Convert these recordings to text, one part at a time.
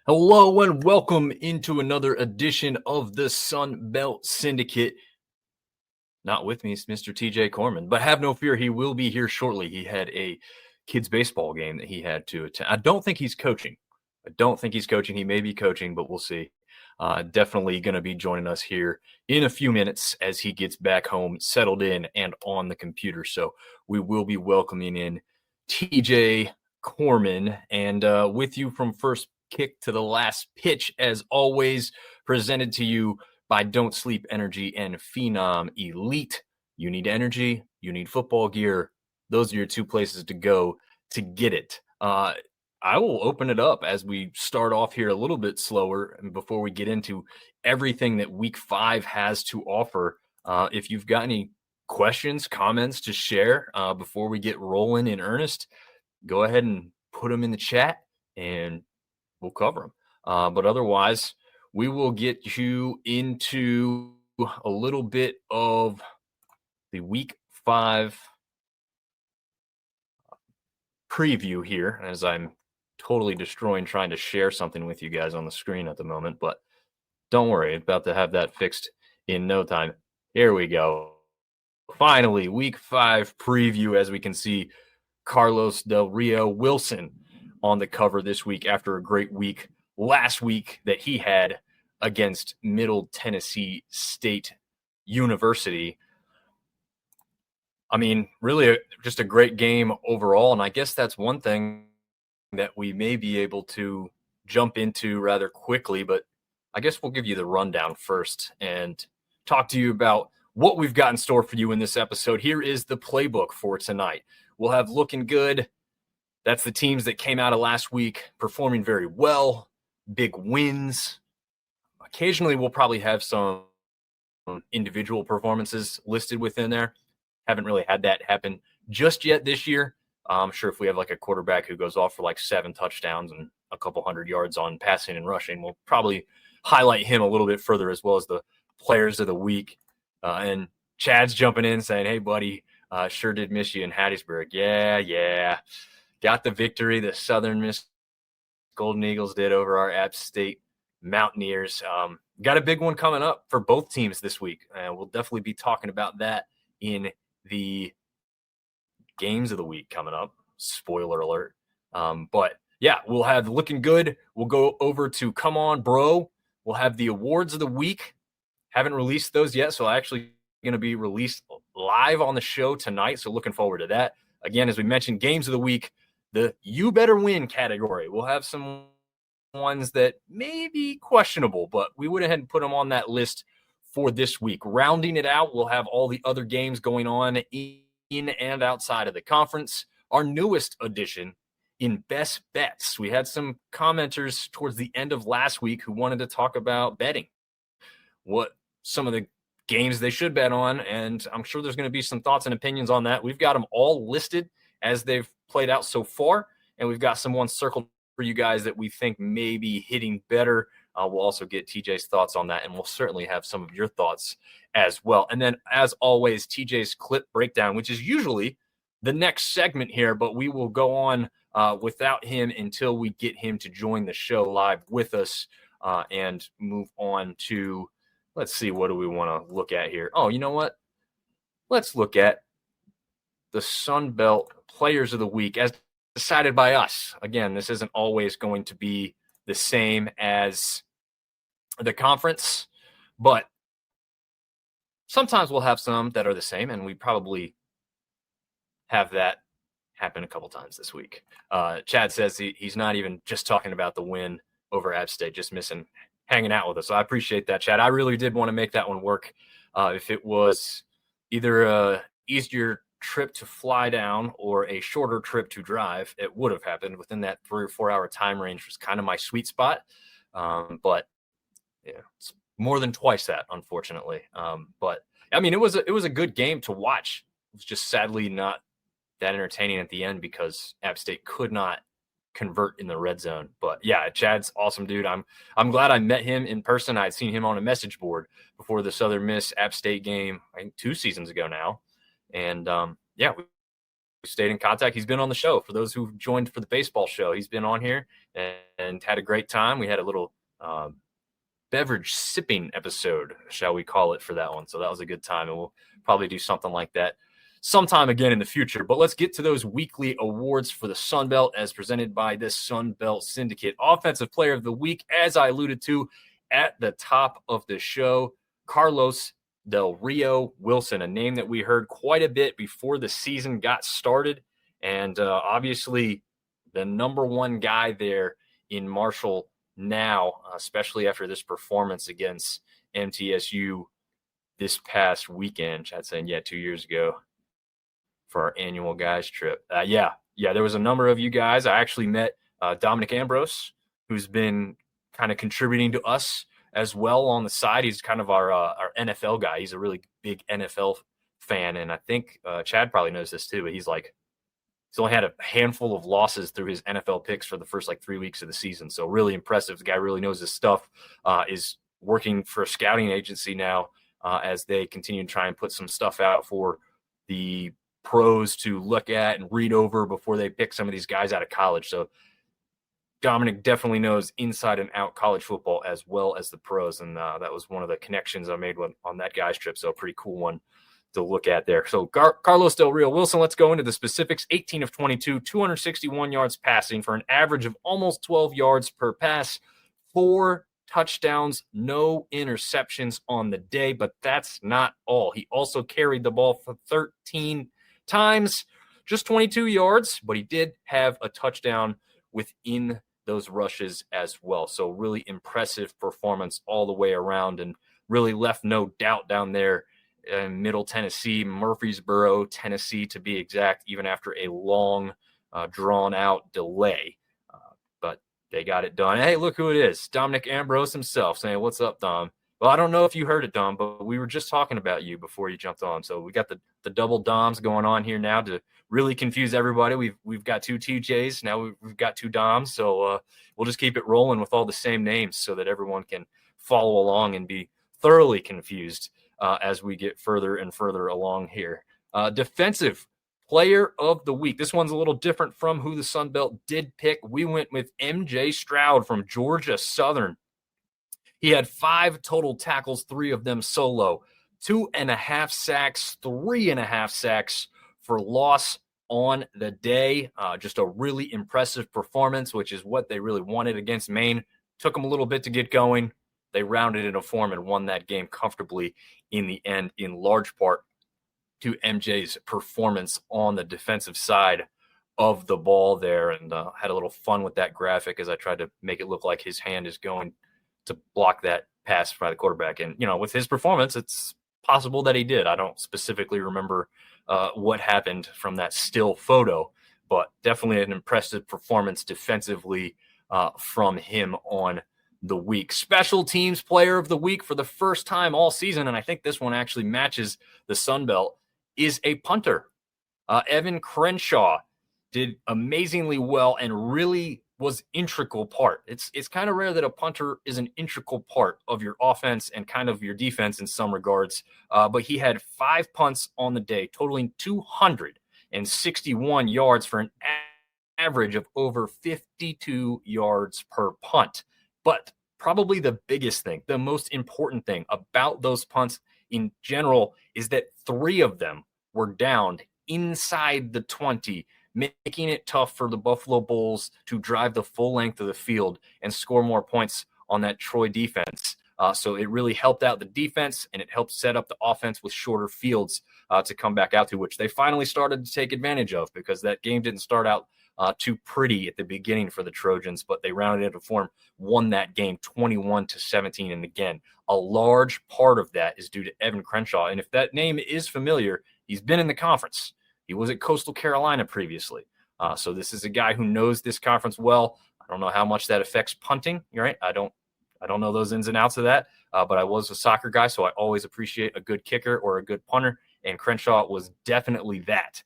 Hello and welcome into another edition of the Sunbelt Syndicate. Not with me, it's Mr. TJ Courman, but have no fear, he will be here shortly. He had a kids' baseball game that he had to attend. I don't think he's coaching. He may be coaching, but we'll see. Definitely going to be joining us here in a few minutes as he gets back home, settled in, and on the computer. So we will be welcoming in TJ Courman, and with you from first kick to the last pitch, as always, presented to you by Don't Sleep Energy and Phenom Elite. You need energy, you need football gear. Those are your two places to go to get it. I will open it up as we start off here a little bit slower and before we get into everything that week 5 has to offer. If you've got any questions, comments to share before we get rolling in earnest, go ahead and put them in the chat and we'll cover them. But otherwise, we will get you into a little bit of the week 5 preview here as I'm totally destroying trying to share something with you guys on the screen at the moment, but don't worry, about to have that fixed in no time. Here we go. Finally, week 5 preview, as we can see Carlos Del Rio Wilson on the cover this week after a great week last week that he had against Middle Tennessee State University. I mean, really just a great game overall, and I guess that's one thing that we may be able to jump into rather quickly, but I guess we'll give you the rundown first and talk to you about what we've got in store for you in this episode. Here is the playbook for tonight. We'll have looking good. That's the teams that came out of last week performing very well, big wins. Occasionally, we'll probably have some individual performances listed within there. Haven't really had that happen just yet this year. I'm sure if we have like a quarterback who goes off for like 7 touchdowns and a couple hundred yards on passing and rushing, we'll probably highlight him a little bit further, as well as the players of the week. And Chad's jumping in saying, hey, buddy, sure did miss you in Hattiesburg. Yeah. Got the victory. The Southern Miss Golden Eagles did over our App State Mountaineers. Got a big one coming up for both teams this week. We'll definitely be talking about that in the games of the week coming up. Spoiler alert. But yeah, we'll have looking good. We'll go over to Come On Bro. We'll have the awards of the week. Haven't released those yet, so actually going to be released live on the show tonight. So looking forward to that. Again, as we mentioned, games of the week, the You Better Win category. We'll have some ones that may be questionable, but we went ahead and put them on that list for this week. Rounding it out, we'll have all the other games going on in and outside of the conference. Our newest edition in Best Bets. We had some commenters towards the end of last week who wanted to talk about betting, what some of the games they should bet on, and I'm sure there's going to be some thoughts and opinions on that. We've got them all listed as they've played out so far, and we've got some ones circled for you guys that we think may be hitting better. We'll also get TJ's thoughts on that, and we'll certainly have some of your thoughts as well. And then, as always, TJ's clip breakdown, which is usually the next segment here, but we will go on without him until we get him to join the show live with us and move on to, let's see, what do we want to look at here? Oh, you know what? Let's look at the Sunbelt Players of the Week as decided by us. Again, this isn't always going to be the same as the conference, but sometimes we'll have some that are the same, and we probably have that happen a couple times this week. Chad says he's not even just talking about the win over App State, just missing hanging out with us. So I appreciate that, Chad. I really did want to make that one work. If it was either a easier trip to fly down or a shorter trip to drive, it would have happened within that 3 or 4 hour time range. Was kind of my sweet spot. But yeah, it's more than twice that, unfortunately. But I mean, it was a good game to watch. It was just sadly not that entertaining at the end because App State could not convert in the red zone. But yeah, Chad's awesome, dude. I'm glad I met him in person. I'd seen him on a message board before the Southern Miss App State game, I think 2 seasons ago now. And yeah, stayed in contact. He's been on the show. For those who joined for the baseball show, he's been on here and had a great time. We had a little beverage sipping episode, shall we call it, for that one. So that was a good time, and we'll probably do something like that sometime again in the future. But let's get to those weekly awards for the Sunbelt as presented by this Sunbelt Syndicate. Offensive Player of the Week, as I alluded to at the top of the show, Carlos Del Rio Wilson, a name that we heard quite a bit before the season got started. And obviously the number one guy there in Marshall now, especially after this performance against MTSU this past weekend. Chad saying, 2 years ago for our annual guys trip. There was a number of you guys. I actually met Dominick Ambrose, who's been kind of contributing to us as well on the side. He's kind of our NFL guy. He's a really big NFL fan, and I think Chad probably knows this too, but he's only had a handful of losses through his NFL picks for the first 3 weeks of the season. So really impressive. The guy really knows his stuff, is working for a scouting agency now as they continue to try and put some stuff out for the pros to look at and read over before they pick some of these guys out of college. So Dominick definitely knows inside and out college football as well as the pros. And that was one of the connections I made on that guys trip. So a pretty cool one to look at there. So Carlos Del Rio Wilson, let's go into the specifics. 18 of 22, 261 yards passing for an average of almost 12 yards per pass, 4 touchdowns, no interceptions on the day, but that's not all. He also carried the ball for 13 times, just 22 yards, but he did have a touchdown within those rushes as well. So really impressive performance all the way around, and really left no doubt down there in Middle Tennessee, Murfreesboro, Tennessee to be exact, even after a long, drawn-out delay. But they got it done. Hey, look who it is. Dominick Ambrose himself saying, "What's up, Dom?" Well, I don't know if you heard it, Dom, but we were just talking about you before you jumped on. So we got the double Doms going on here now to really confuse everybody. We've got 2 TJs. Now we've got 2 Doms. So we'll just keep it rolling with all the same names so that everyone can follow along and be thoroughly confused as we get further and further along here. Defensive Player of the Week. This one's a little different from who the Sunbelt did pick. We went with MJ Stroud from Georgia Southern. He had 5 total tackles, 3 of them solo, 2.5 sacks, 3.5 sacks for loss on the day. Just a really impressive performance, which is what they really wanted against Maine. Took them a little bit to get going. They rounded into form and won that game comfortably in the end, in large part to MJ's performance on the defensive side of the ball there, and had a little fun with that graphic as I tried to make it look like his hand is going to block that pass by the quarterback. And, with his performance, it's possible that he did. I don't specifically remember what happened from that still photo, but definitely an impressive performance defensively from him on the week. Special Teams Player of the Week for the first time all season, and I think this one actually matches the Sunbelt, is a punter. Evan Crenshaw did amazingly well and really was integral part. It's kind of rare that a punter is an integral part of your offense and kind of your defense in some regards. But he had 5 punts on the day, totaling 261 yards for an average of over 52 yards per punt. But probably the biggest thing, the most important thing about those punts in general is that 3 of them were downed inside the 20, making it tough for the Buffalo Bulls to drive the full length of the field and score more points on that Troy defense. So it really helped out the defense, and it helped set up the offense with shorter fields to come back out to, which they finally started to take advantage of, because that game didn't start out too pretty at the beginning for the Trojans, but they rounded into form, won that game 21-17. And again, a large part of that is due to Evan Crenshaw. And if that name is familiar, he's been in the conference. He was at Coastal Carolina previously. So this is a guy who knows this conference well. I don't know how much that affects punting. You're right. I don't know those ins and outs of that, but I was a soccer guy, so I always appreciate a good kicker or a good punter, and Crenshaw was definitely that.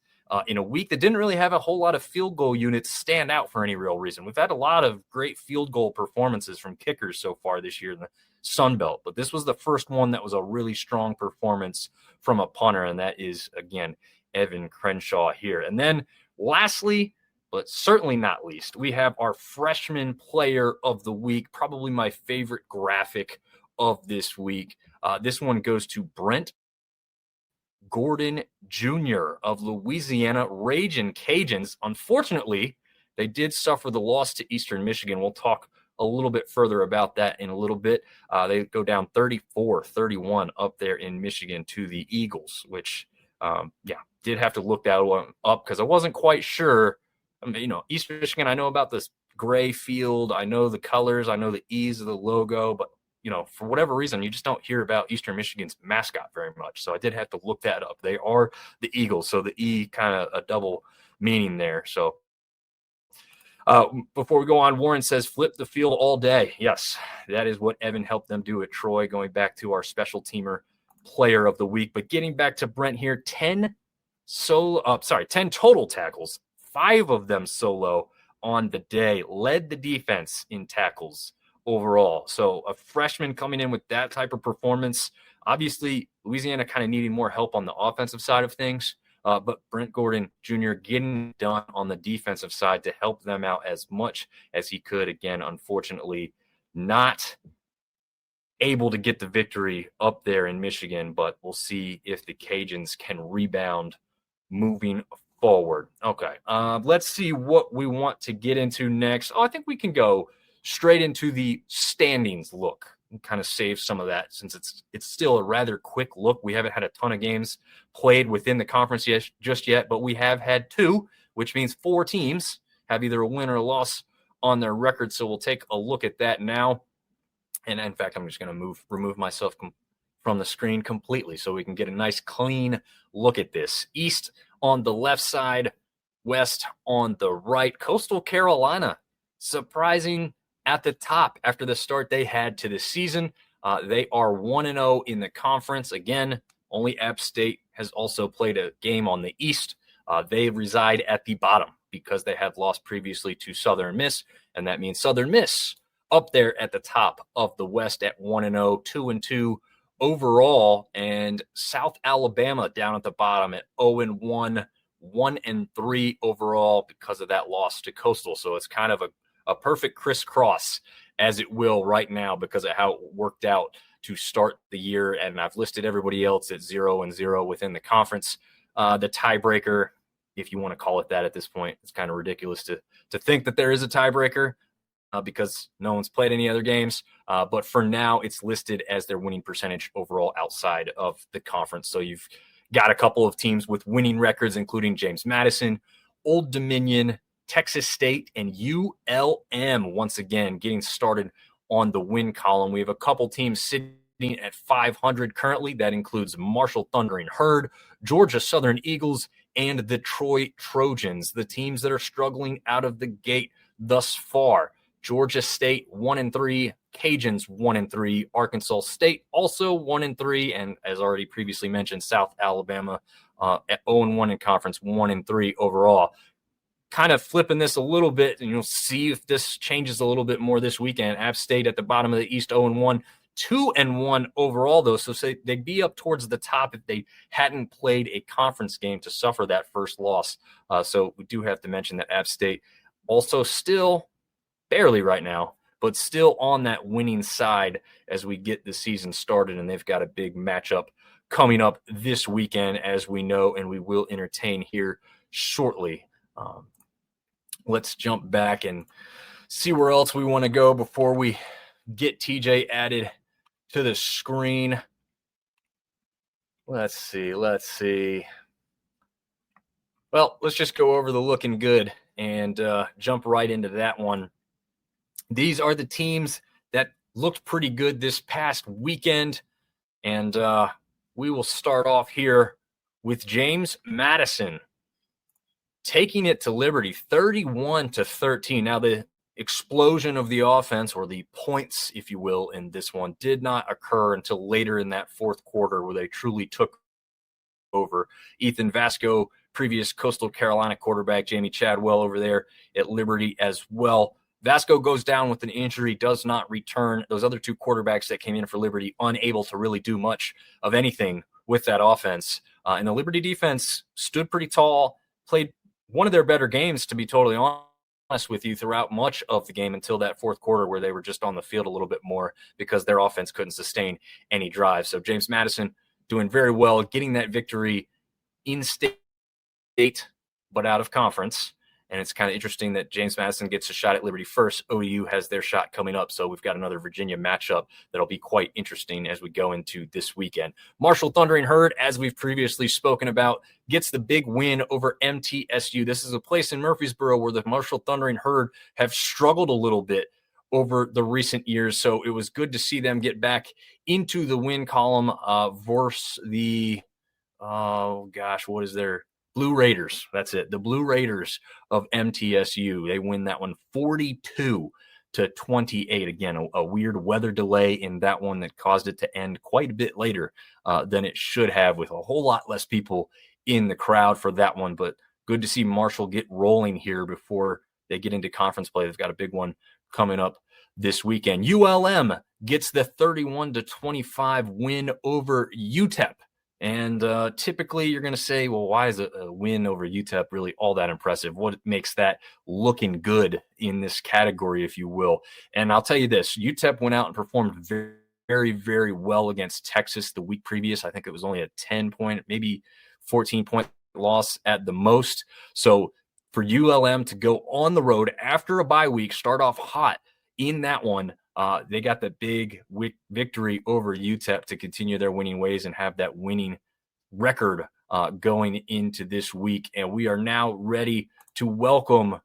In a week that didn't really have a whole lot of field goal units stand out for any real reason. We've had a lot of great field goal performances from kickers so far this year in the Sun Belt, but this was the first one that was a really strong performance from a punter, and that is, again, Evan Crenshaw here. And then lastly, but certainly not least, we have our freshman player of the week, probably my favorite graphic of this week. This one goes to Brent Gordon Jr. of Louisiana Ragin' Cajuns. Unfortunately, they did suffer the loss to Eastern Michigan. We'll talk a little bit further about that in a little bit. They go down 34-31 up there in Michigan to the Eagles, which, did have to look that one up because I wasn't quite sure. I mean, Eastern Michigan, I know about this gray field. I know the colors. I know the E's of the logo, but for whatever reason, you just don't hear about Eastern Michigan's mascot very much. So I did have to look that up. They are the Eagles, so the E kind of a double meaning there. So before we go on, Warren says, flip the field all day. Yes, that is what Evan helped them do at Troy, going back to our special teamer player of the week. But getting back to Brent here, 10 total tackles, 5 of them solo on the day, led the defense in tackles overall. So a freshman coming in with that type of performance, obviously Louisiana kind of needing more help on the offensive side of things, but Brent Gordon Jr. getting done on the defensive side to help them out as much as he could. Again, unfortunately, not able to get the victory up there in Michigan, but we'll see if the Cajuns can rebound moving forward. Okay, let's see what we want to get into next. I think we can go straight into the standings look and kind of save some of that since it's still a rather quick look. We haven't had a ton of games played within the conference just yet, but we have had 2, which means 4 teams have either a win or a loss on their record. So we'll take a look at that now. And in fact, I'm just going to remove myself from the screen completely so we can get a nice clean look at this. East on the left side, West on the right. Coastal Carolina surprising at the top after the start they had to the season. They are 1-0 in the conference. Again, only App State has also played a game on the East. They reside at the bottom because they have lost previously to Southern Miss, and that means Southern Miss up there at the top of the West at 1-0, 2-2 overall, and South Alabama down at the bottom at 0-1, 1-3 overall because of that loss to Coastal. So it's kind of a perfect crisscross, as it will right now, because of how it worked out to start the year. And I've listed everybody else at 0-0 within the conference. The tiebreaker, if you want to call it that at this point, it's kind of ridiculous to think that there is a tiebreaker because no one's played any other games. But for now, it's listed as their winning percentage overall outside of the conference. So you've got a couple of teams with winning records, including James Madison, Old Dominion, Texas State, and ULM once again getting started on the win column. We have a couple teams sitting at 500 currently. That includes Marshall Thundering Herd, Georgia Southern Eagles, and the Troy Trojans, the teams that are struggling out of the gate thus far. Georgia State 1-3, Cajuns 1-3, Arkansas State also 1-3, and as already previously mentioned, South Alabama at 0-1 in conference, 1-3 overall. Kind of flipping this a little bit, and you'll see if this changes a little bit more this weekend. App State at the bottom of the East, 0-1, 2-1 overall, though. So say they'd be up towards the top if they hadn't played a conference game to suffer that first loss. So we do have to mention that App State also still barely right now, but still on that winning side as we get the season started. And they've got a big matchup coming up this weekend, as we know, and we will entertain here shortly. Let's jump back and see where else we want to go before we get TJ added to the screen. Let's see. Well, let's just go over the looking good and jump right into that one. These are the teams that looked pretty good this past weekend, and we will start off here with James Madison taking it to Liberty 31-13. Now, the explosion of the offense, or the points, if you will, in this one did not occur until later in that fourth quarter where they truly took over. Ethan Vasco, previous Coastal Carolina quarterback, Jamie Chadwell over there at Liberty as well. Vasco goes down with an injury, does not return. Those other 2 quarterbacks that came in for Liberty unable to really do much of anything with that offense. And the Liberty defense stood pretty tall, played one of their better games, to be totally honest with you, throughout much of the game until that fourth quarter where they were just on the field a little bit more because their offense couldn't sustain any drive. So James Madison doing very well, getting that victory in state, but out of conference. And it's kind of interesting that James Madison gets a shot at Liberty first. OU has their shot coming up. So we've got another Virginia matchup that'll be quite interesting as we go into this weekend. Marshall Thundering Herd, as we've previously spoken about, gets the big win over MTSU. This is a place in Murfreesboro where the Marshall Thundering Herd have struggled a little bit over the recent years. So it was good to see them get back into the win column versus the, what is their Blue Raiders. That's it. The Blue Raiders of MTSU. They win that one 42-28. Again, a weird weather delay in that one that caused it to end quite a bit later than it should have, with a whole lot less people in the crowd for that one. But good to see Marshall get rolling here before they get into conference play. They've got a big one coming up this weekend. ULM gets the 31-25 win over UTEP. And typically you're going to say, well, why is a win over UTEP really all that impressive? What makes that looking good in this category, if you will? And I'll tell you this, UTEP went out and performed very, very, very well against Texas the week previous. I think it was only a 10-point, maybe 14-point loss at the most. So for ULM to go on the road after a bye week, start off hot in that one, they got the big victory over UTEP to continue their winning ways and have that winning record going into this week. And we are now ready to welcome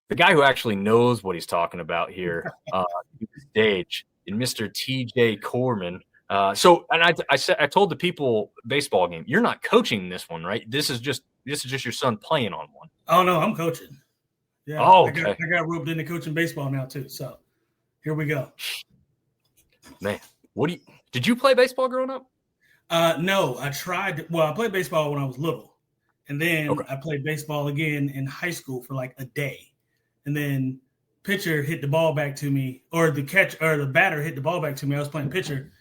the guy who actually knows what he's talking about here to the stage, and Mr. TJ Courman. I told the people baseball game, you're not coaching this one, right? This is just your son playing on one. Oh no, I'm coaching. Yeah. Oh, okay. I got roped into coaching baseball now too. So here we go. Man, did you play baseball growing up? No, I tried. Well, I played baseball when I was little, and then I played baseball again in high school for like a day, and then pitcher hit the ball back to me, or the batter hit the ball back to me. I was playing pitcher,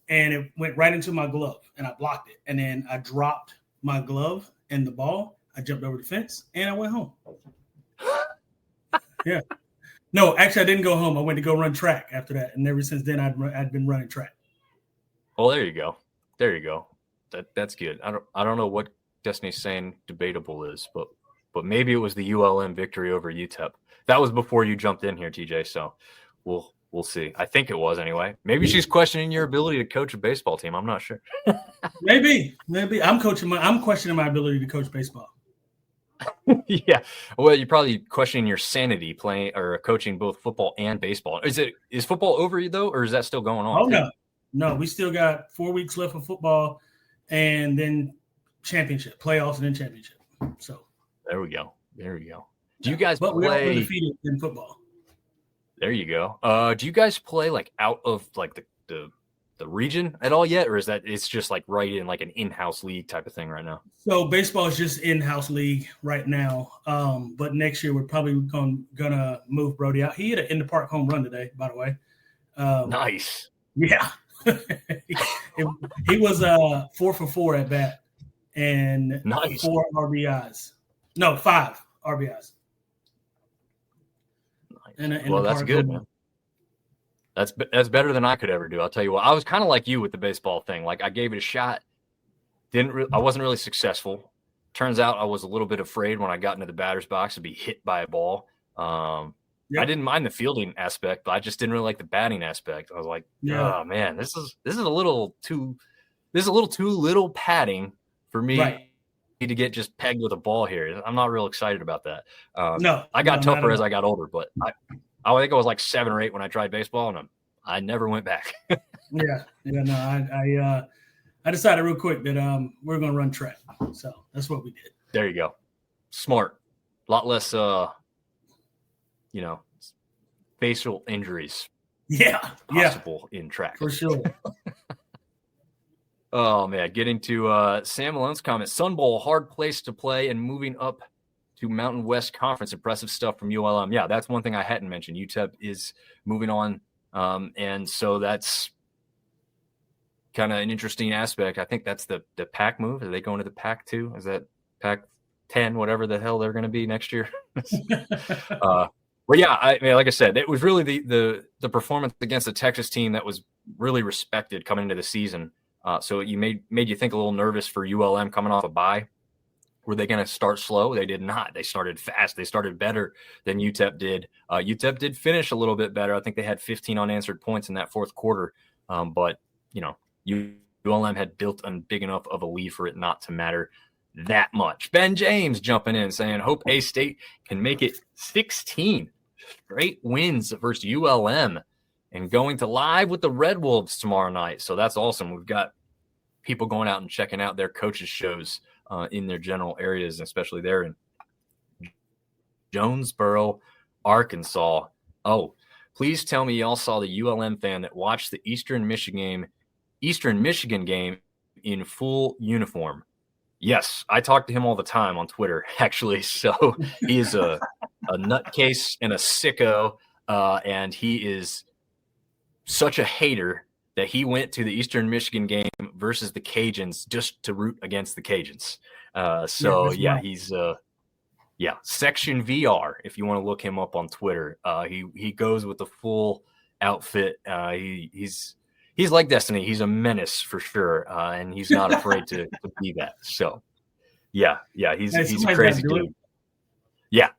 and it went right into my glove, and I blocked it, and then I dropped my glove and the ball. I jumped over the fence, and I went home. Yeah. No, actually, I didn't go home. I went to go run track after that, and ever since then, I'd been running track. Well, there you go. That's good. I don't know what Destiny's saying debatable is, but maybe it was the ULM victory over UTEP. That was before you jumped in here, TJ. So we'll see. I think it was anyway. Maybe she's questioning your ability to coach a baseball team. I'm not sure. Maybe I'm questioning my ability to coach baseball. Yeah. Well, you're probably questioning your sanity playing or coaching both football and baseball. Is football over though, or is that still going on? Oh no, we still got 4 weeks left of football, and then championship, playoffs, and then championship. So there we go. Do you guys play? We're undefeated in football. There you go. Do you guys play like out of like the region at all yet, or is that it's just like right in like an in-house league type of thing right now? So baseball is just in-house league right now. But next year we're probably gonna move Brody out. He hit an in-the-park home run today, by the way. Nice. Yeah. he was 4 for 4 at bat and nice. 4 RBIs. No, 5 RBIs. Nice. Well, that's good, man. That's better than I could ever do. I'll tell you what. I was kind of like you with the baseball thing. Like I gave it a shot. I wasn't really successful. Turns out I was a little bit afraid when I got into the batter's box to be hit by a ball. Yep. I didn't mind the fielding aspect, but I just didn't really like the batting aspect. I was like, oh man, this is a little too little padding for me to get just pegged with a ball here. I'm not real excited about that. I got tougher as I got older, but I think I was like 7 or 8 when I tried baseball, and I never went back. I decided real quick that we're going to run track, so that's what we did. There you go, smart. A lot less, facial injuries. Possible in track for sure. Oh man, getting to Sam Malone's comment. Sun Bowl, hard place to play, and moving up to Mountain West Conference. Impressive stuff from ULM. Yeah, that's one thing I hadn't mentioned. UTEP is moving on, and so that's kind of an interesting aspect. I think that's the Pac move. Are they going to the Pac 2? Is that Pac 10, whatever the hell they're going to be next year? Well, yeah, I mean, like I said, it was really the performance against the Texas team that was really respected coming into the season. So you made you think a little nervous for ULM coming off a bye. Were they going to start slow? They did not. They started fast. They started better than UTEP did. UTEP did finish a little bit better. I think they had 15 unanswered points in that fourth quarter. But, ULM had built a big enough of a lead for it not to matter that much. Ben James jumping in saying, hope A-State can make it 16 straight wins versus ULM and going to live with the Red Wolves tomorrow night. So that's awesome. We've got people going out and checking out their coaches' shows in their general areas, especially there in Jonesboro, Arkansas. Oh, please tell me y'all saw the ULM fan that watched the Eastern Michigan game in full uniform. Yes, I talk to him all the time on Twitter, actually. So he is a nutcase and a sicko, and he is such a hater that he went to the Eastern Michigan game versus the Cajuns just to root against the Cajuns. He's Section VR, if you want to look him up on Twitter. He goes with the full outfit. He's like Destiny. He's a menace for sure, and he's not afraid to be that. So, he's a crazy dude. Yeah.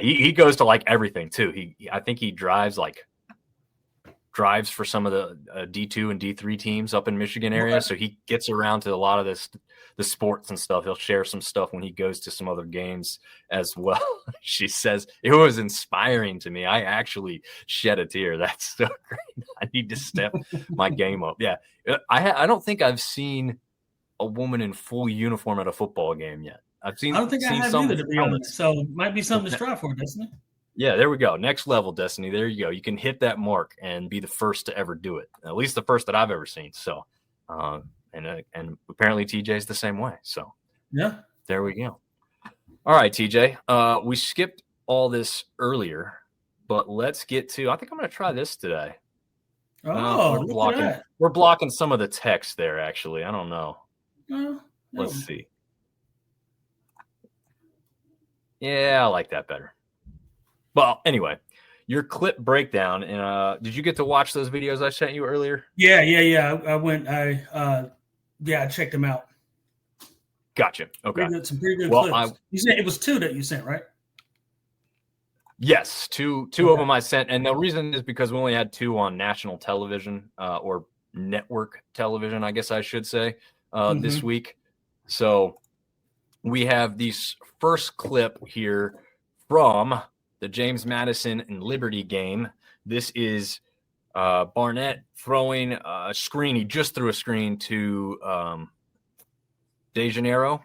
He goes to like everything too. I think he drives for some of the D2 and D3 teams up in Michigan area. So he gets around to a lot of the sports and stuff. He'll share some stuff when he goes to some other games as well. She says, it was inspiring to me. I actually shed a tear. That's so great. I need to step my game up. Yeah. I don't think I've seen a woman in full uniform at a football game yet. I don't think I have either, to be honest. So it might be something to strive for, doesn't it? Yeah, there we go. Next level, Destiny. There you go. You can hit that mark and be the first to ever do it. At least the first that I've ever seen. So, and apparently TJ's the same way. So, yeah, there we go. All right, TJ. We skipped all this earlier, but let's get to. I think I'm going to try this today. We're blocking some of the text there. Actually, I don't know. No. Let's see. Yeah, I like that better. Well, anyway, your clip breakdown, and did you get to watch those videos I sent you earlier? Yeah. I went. I checked them out. Gotcha. Okay. Some pretty good clips. You said it was 2 that you sent, right? Yes, two of them I sent, and the reason is because we only had 2 on national television or network television, I guess I should say, this week. So we have this first clip here from the James Madison and Liberty game. This is Barnett throwing a screen. He just threw a screen to DeGeneiro.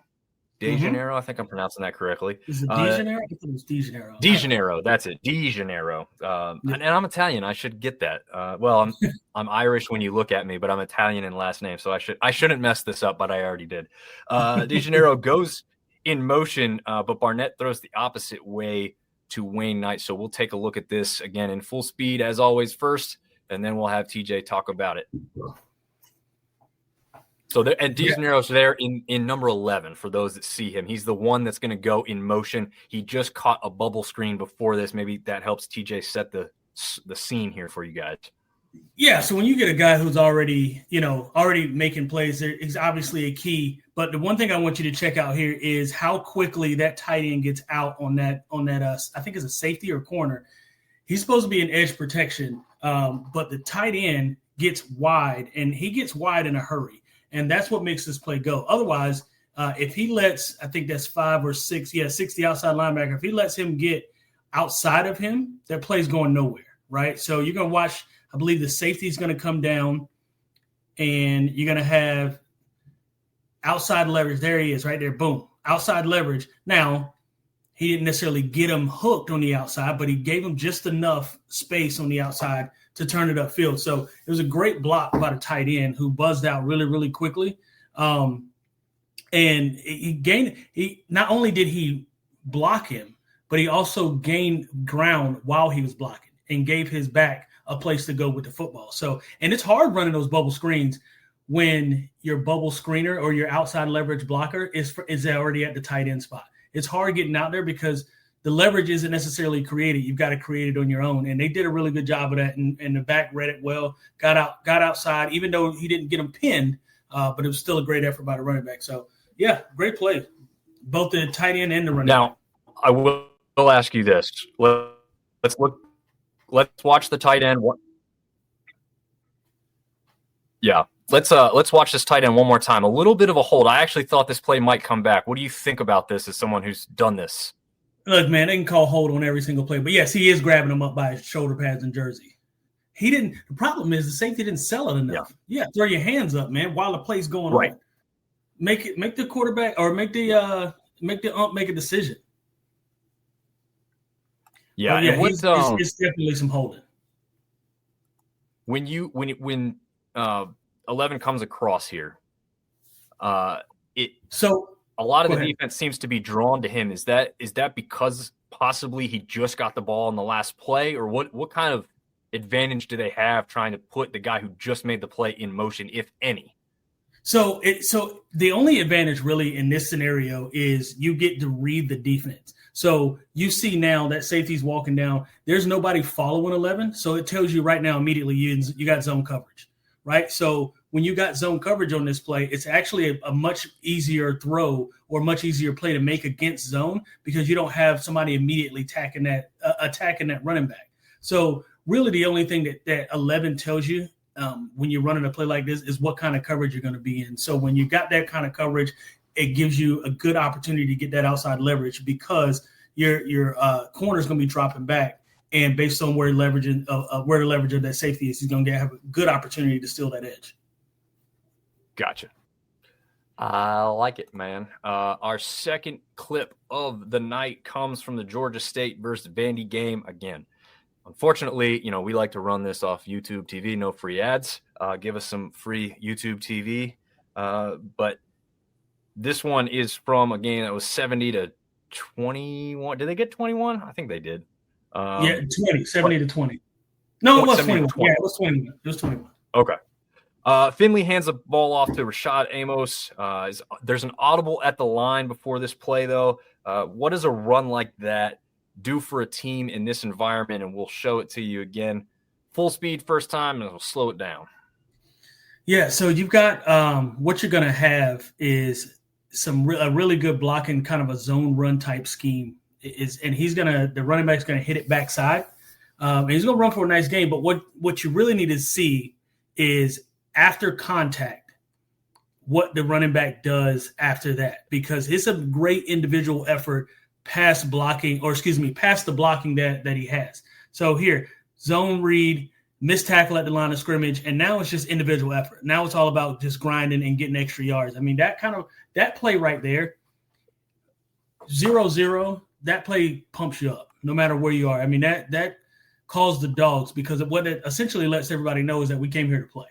I think I'm pronouncing that correctly. Is it DeGeneiro? I think it was DeGeneiro. DeGeneiro, that's it. DeGeneiro. And I'm Italian. I should get that. Well, I'm Irish when you look at me, but I'm Italian in last name, so I shouldn't mess this up, but I already did. DeGeneiro goes in motion, but Barnett throws the opposite way to Wayne Knight. So we'll take a look at this again in full speed as always first, and then we'll have TJ talk about it. So DeGenero's there in number 11 for those that see him. He's the one that's going to go in motion. He just caught a bubble screen before this. Maybe that helps TJ set the scene here for you guys. Yeah, so when you get a guy who's already making plays, there is obviously a key. But the one thing I want you to check out here is how quickly that tight end gets out on that I think it's a safety or corner. He's supposed to be an edge protection, but the tight end gets wide, and he gets wide in a hurry. And that's what makes this play go. Otherwise, if he lets, I think that's 5 or 6, 6 the outside linebacker, if he lets him get outside of him, that play's going nowhere, right? So you're going to watch, I believe the safety is going to come down, and you're going to have outside leverage. There he is right there. Boom. Outside leverage. Now, he didn't necessarily get him hooked on the outside, but he gave him just enough space on the outside to turn it upfield. So it was a great block by the tight end who buzzed out really, really quickly. And he not only did he block him, but he also gained ground while he was blocking and gave his back a place to go with the football. So, and it's hard running those bubble screens when your bubble screener or your outside leverage blocker is already at the tight end spot. It's hard getting out there because the leverage isn't necessarily created. You've got to create it on your own. And they did a really good job of that. And the back read it well, got outside, even though he didn't get him pinned, but it was still a great effort by the running back. So, yeah, great play, both the tight end and the running back. Now, I will ask you this. Let's watch the tight end. Yeah. Let's watch this tight end one more time. A little bit of a hold. I actually thought this play might come back. What do you think about this as someone who's done this? Look, man, they can call hold on every single play. But, yes, he is grabbing him up by his shoulder pads and jersey. He didn't – the problem is the safety didn't sell it enough. Yeah, throw your hands up, man, while the play's going on. Make the quarterback or make the ump make a decision. Yeah, it's definitely some holding. When 11 comes across here, a lot of the defense seems to be drawn to him. Is that because possibly he just got the ball in the last play, or what kind of advantage do they have trying to put the guy who just made the play in motion, if any? So the only advantage really in this scenario is you get to read the defense. So you see now that safety's walking down. There's nobody following 11, so it tells you right now immediately you got zone coverage, right? So when you got zone coverage on this play, it's actually a much easier throw or much easier play to make against zone because you don't have somebody immediately attacking that running back. So really the only thing that 11 tells you when you're running a play like this is what kind of coverage you're going to be in. So when you got that kind of coverage, it gives you a good opportunity to get that outside leverage because your corner is going to be dropping back, and based on where the leverage of that safety is, he's going to have a good opportunity to steal that edge. Gotcha. I like it, man. Our second clip of the night comes from the Georgia State versus Vandy game again. Unfortunately, we like to run this off YouTube TV, no free ads. Give us some free YouTube TV. But this one is from a game that was 70-21. Did they get 21? I think they did. 70-20. No, it was 21. Yeah, it was 21. It was 21. Okay. Finley hands the ball off to Rashad Amos. There's an audible at the line before this play, though. What does a run like that do for a team in this environment? And we'll show it to you again. Full speed first time, and we'll slow it down. Yeah, so you've got what you're going to have is a really good blocking kind of a zone run type scheme. And the running back's going to hit it backside. And he's going to run for a nice game. But what you really need to see is after contact, what the running back does after that, because it's a great individual effort past the blocking that he has. So here, zone read, missed tackle at the line of scrimmage, and now it's just individual effort. Now it's all about just grinding and getting extra yards. I mean, that play right there, 0-0, that play pumps you up no matter where you are. I mean, that calls the dogs, because what it essentially lets everybody know is that we came here to play.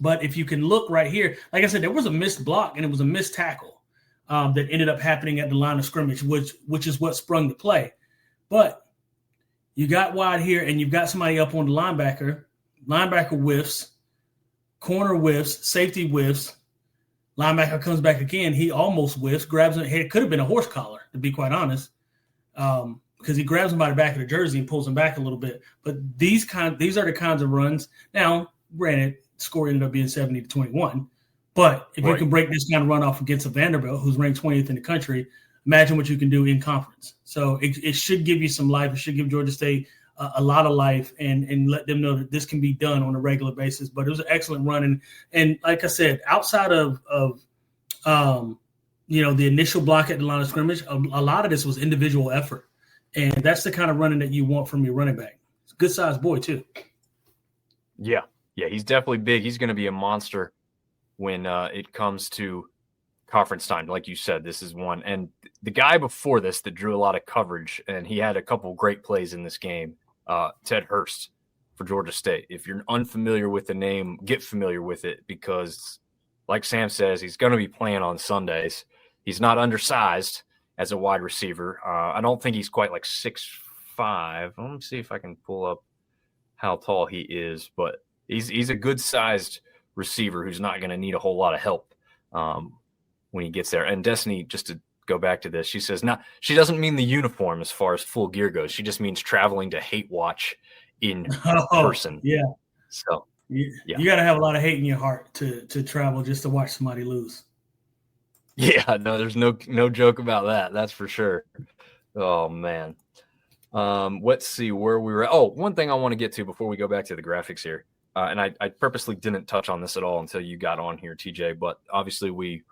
But if you can look right here, like I said, there was a missed block and it was a missed tackle that ended up happening at the line of scrimmage, which is what sprung the play. But you got wide here and you've got somebody up on the linebacker. Linebacker whiffs, corner whiffs, safety whiffs. Linebacker comes back again. He almost whiffs, grabs him. It could have been a horse collar, to be quite honest, because he grabs him by the back of the jersey and pulls him back a little bit. But these are the kinds of runs. Now, granted, score ended up being 70-21. But if you can break this kind of run off against a Vanderbilt, who's ranked 20th in the country, imagine what you can do in conference. So it should give you some life. It should give Georgia State a lot of life and let them know that this can be done on a regular basis. But it was an excellent run. And like I said, outside of the initial block at the line of scrimmage, a lot of this was individual effort. And that's the kind of running that you want from your running back. It's a good-sized boy, too. Yeah, he's definitely big. He's going to be a monster when it comes to conference time. Like you said, this is one. And the guy before this that drew a lot of coverage, and he had a couple great plays in this game, Ted Hurst for Georgia State. If you're unfamiliar with the name, get familiar with it, because like Sam says, he's going to be playing on Sundays. He's not undersized as a wide receiver. I don't think he's quite like 6'5". Let me see if I can pull up how tall he is, but he's a good-sized receiver who's not going to need a whole lot of help when he gets there. And Destiny, just to go back to this, she says she doesn't mean the uniform as far as full gear goes. She just means traveling to hate watch in person. Yeah. So you got to have a lot of hate in your heart to travel just to watch somebody lose. Yeah, no, there's no joke about that. That's for sure. Oh man. Let's see where we were. Oh, one thing I want to get to before we go back to the graphics here. And I purposely didn't touch on this at all until you got on here, TJ, but obviously we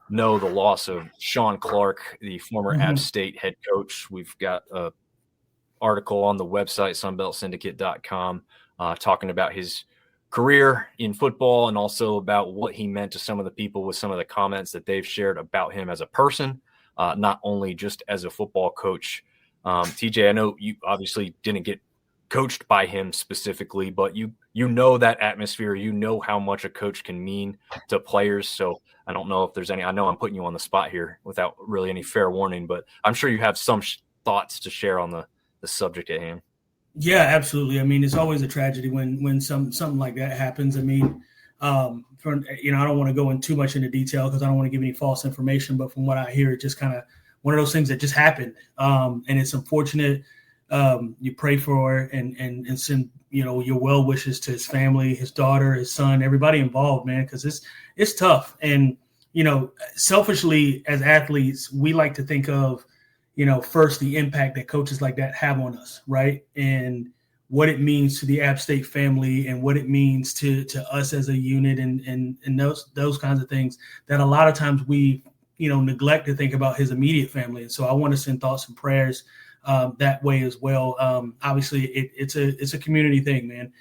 know the loss of Sean Clark, the former App State head coach. We've got an article on the website, sunbeltsyndicate.com, talking about his career in football and also about what he meant to some of the people with some of the comments that they've shared about him as a person, not only just as a football coach. TJ, I know you obviously didn't get coached by him specifically, but you know that atmosphere, you know how much a coach can mean to players. So I don't know if there's any, I know I'm putting you on the spot here without really any fair warning, but I'm sure you have some thoughts to share on the subject at hand. Yeah, absolutely. I mean, it's always a tragedy when something like that happens. I mean, I don't want to go in too much into detail because I don't want to give any false information, but from what I hear, it's just kind of one of those things that just happened. And it's unfortunate. You pray for and send, your well wishes to his family, his daughter, his son, everybody involved, man, because it's tough. And, selfishly as athletes, we like to think of, first the impact that coaches like that have on us, right? And what it means to the App State family and what it means to us as a unit and those kinds of things that a lot of times we, neglect to think about his immediate family. And so I want to send thoughts and prayers that way as well. Obviously, it's a community thing, man.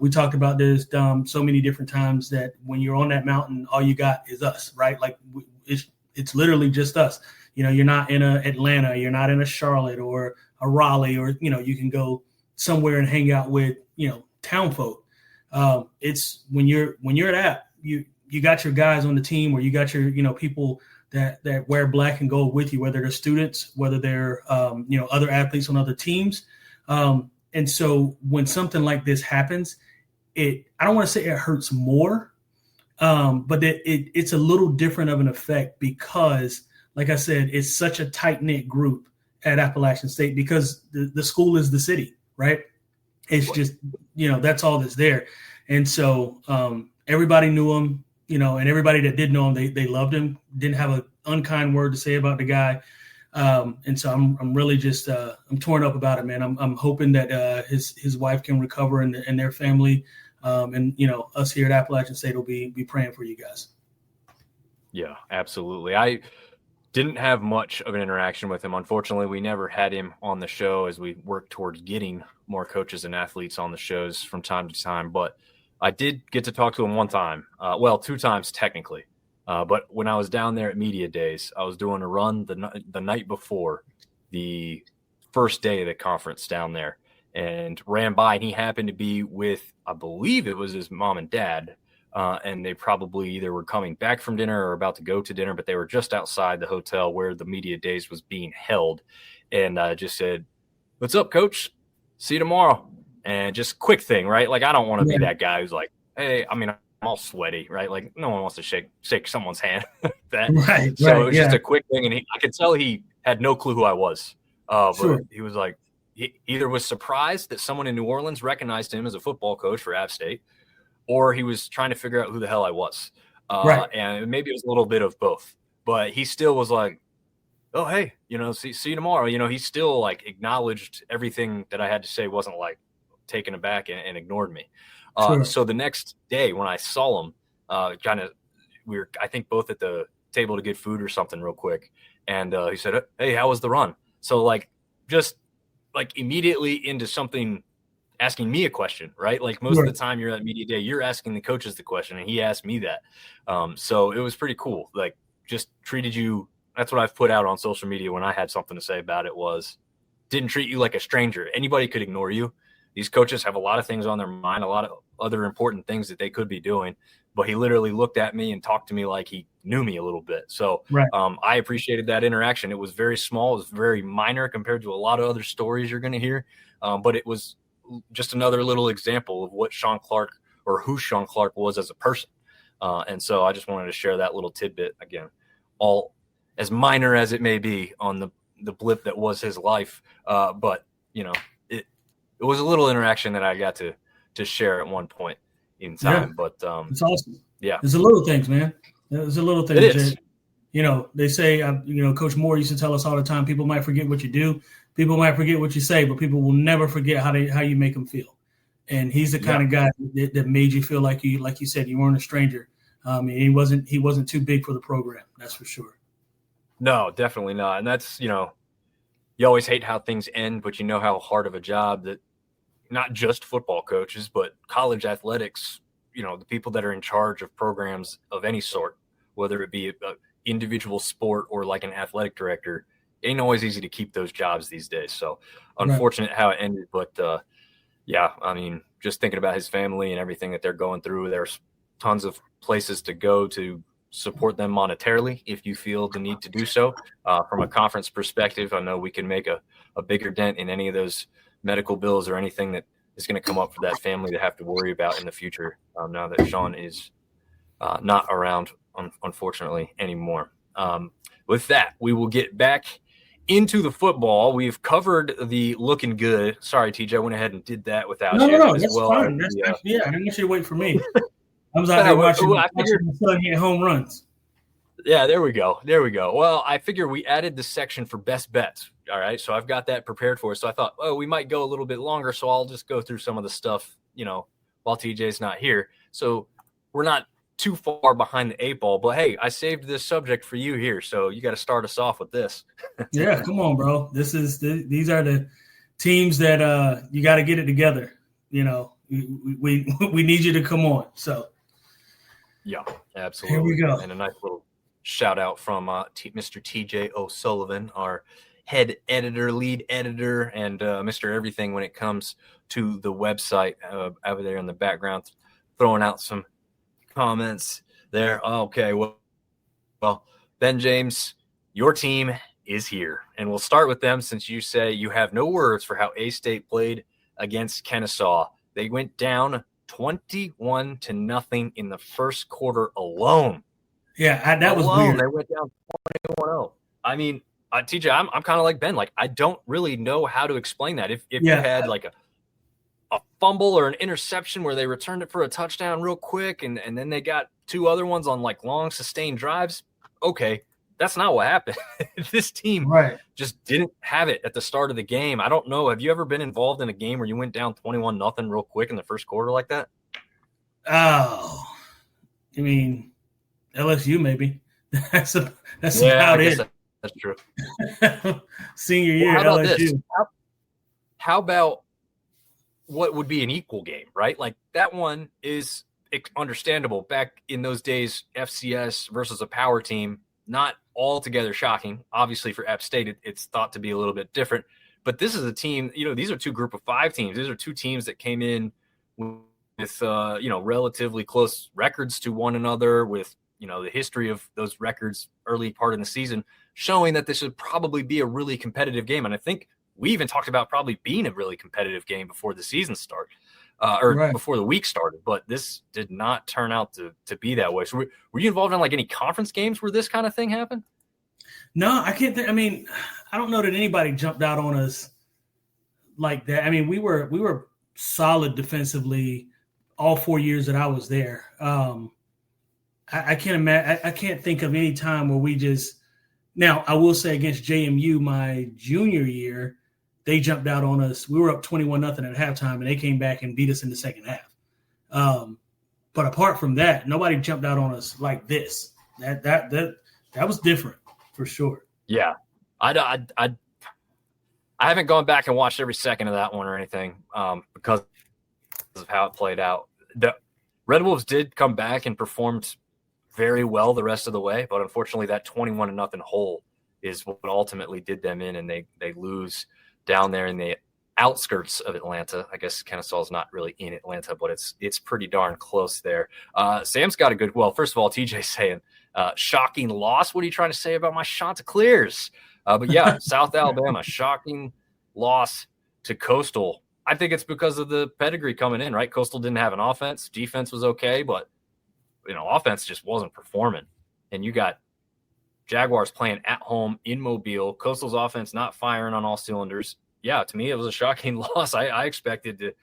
We talked about this so many different times that when you're on that mountain, all you got is us, right? Like it's literally just us. You're not in a Atlanta, you're not in a Charlotte or a Raleigh, or you can go somewhere and hang out with town folk. It's when you're at App, you got your guys on the team, or you got your people that wear black and gold with you, whether they're students, whether they're other athletes on other teams. And so when something like this happens, I don't want to say it hurts more, but it's a little different of an effect because, like I said, it's such a tight-knit group at Appalachian State because the school is the city, right? It's just, that's all that's there. And so everybody knew him, and everybody that did know him, they loved him, didn't have an unkind word to say about the guy. And so I'm really just I'm torn up about it, man. I'm hoping that his wife can recover and their family, and us here at Appalachian State will be praying for you guys. Yeah, absolutely. I didn't have much of an interaction with him. Unfortunately, we never had him on the show as we work towards getting more coaches and athletes on the shows from time to time. But I did get to talk to him one time. Well, 2 times technically. But when I was down there at Media Days, I was doing a run the night before the first day of the conference down there and ran by. And he happened to be with, I believe it was his mom and dad. And they probably either were coming back from dinner or about to go to dinner, but they were just outside the hotel where the Media Days was being held. And I just said, "What's up, coach? See you tomorrow." And just quick thing, right? Like, I don't want to be that guy who's like, hey, I mean, I'm all sweaty, right? Like, no one wants to shake someone's hand. Right. So it was just a quick thing. And I could tell he had no clue who I was. But he was like, he either was surprised that someone in New Orleans recognized him as a football coach for App State, or he was trying to figure out who the hell I was. And maybe it was a little bit of both. But he still was like, oh, hey, see you tomorrow. He still like acknowledged everything that I had to say, wasn't like taken aback and ignored me. So the next day when I saw him, we were, I think, both at the table to get food or something real quick. And he said, hey, how was the run? So like, just like immediately into something, asking me a question, right? Like most of the time you're at Media Day, you're asking the coaches the question, and he asked me that. So it was pretty cool. Like, just treated you. That's what I've put out on social media when I had something to say about it, was didn't treat you like a stranger. Anybody could ignore you. These coaches have a lot of things on their mind, a lot of other important things that they could be doing, but he literally looked at me and talked to me like he knew me a little bit. So I appreciated that interaction. It was very small. It was very minor compared to a lot of other stories you're going to hear. But it was just another little example of what Sean Clark, or who Sean Clark was as a person. And so I just wanted to share that little tidbit again, all as minor as it may be on the blip that was his life. But it was a little interaction that I got to share at one point in time. Yeah. But It's awesome. yeah, it's the little things, man. It's the little things it is. that, they say, Coach Moore used to tell us all the time, people might forget what you do, people might forget what you say, but people will never forget how you make them feel. And he's the kind of guy that made you feel like you said, you weren't a stranger. He wasn't too big for the program. That's for sure. No, definitely not. And that's, you always hate how things end, but you know how hard of a job that not just football coaches, but college athletics, the people that are in charge of programs of any sort, whether it be an individual sport or like an athletic director, it ain't always easy to keep those jobs these days. So unfortunate how it ended, but just thinking about his family and everything that they're going through, there's tons of places to go to support them monetarily if you feel the need to do so. From a conference perspective, I know we can make a bigger dent in any of those medical bills or anything that is going to come up for that family to have to worry about in the future, now that Sean is not around, unfortunately, anymore. With that, we will get back into the football. We've covered the looking good. Sorry, TJ, I went ahead and did that without you. No, that's fine. I didn't want you to wait for me. I was out here watching the son hit home runs. Yeah, there we go. Well, I figure we added the section for best bets. All right, so I've got that prepared for us. So I thought, we might go a little bit longer, so I'll just go through some of the stuff, while TJ's not here. So we're not too far behind the eight ball, but hey, I saved this subject for you here, so you got to start us off with this. Yeah, come on, bro. These are the teams that you got to get it together. We need you to come on. So. Yeah, absolutely. Here we go. And a nice little shout out from Mr. TJ O'Sullivan, our head editor, lead editor, and Mr. Everything when it comes to the website, over there in the background, throwing out some comments there. Okay, well, Ben James, your team is here. And we'll start with them since you say you have no words for how A-State played against Kennesaw. They went down 21-0 in the first quarter alone. Yeah, that was weird. They went down 21-0. I mean, TJ, I'm kind of like Ben. Like, I don't really know how to explain that. If you had like a fumble or an interception where they returned it for a touchdown real quick, and then they got two other ones on like long sustained drives, okay, that's not what happened. This team just didn't have it at the start of the game. I don't know. Have you ever been involved in a game where you went down 21-0 real quick in the first quarter like that? Oh, I mean, LSU maybe. That's about it. That's true. Senior year at LSU. How about what would be an equal game, right? Like that one is understandable. Back in those days, FCS versus a power team, not altogether shocking. Obviously, for App State, it's thought to be a little bit different. But this is a team, these are two group of five teams. These are two teams that came in with, relatively close records to one another, with, the history of those records early part of the season, showing that this should probably be a really competitive game. And I think we even talked about probably being a really competitive game before the season started. Before the week started, but this did not turn out to be that way. So were you involved in like any conference games where this kind of thing happened? No, I can't think. I mean, I don't know that anybody jumped out on us like that. I mean, we were solid defensively all 4 years that I was there. I can't imagine. I can't think of any time where we just. Now, I will say against JMU my junior year, they jumped out on us. We were up 21-0 at halftime, and they came back and beat us in the second half. But apart from that, nobody jumped out on us like this. That was different for sure. Yeah, I haven't gone back and watched every second of that one or anything because of how it played out. The Red Wolves did come back and performed very well the rest of the way, but unfortunately, that 21-0 hole is what ultimately did them in, and they lose down there in the outskirts of Atlanta. I guess Kennesaw is not really in Atlanta, but it's pretty darn close there. Sam's got a good, first of all, TJ's saying, shocking loss. What are you trying to say about my Chanticleers? But yeah, South Alabama, shocking loss to Coastal. I think it's because of the pedigree coming in, right? Coastal didn't have an offense. Defense was okay, but offense just wasn't performing. And you got Jaguars playing at home in Mobile, Coastal's offense not firing on all cylinders. Yeah, to me, it was a shocking loss. I expected the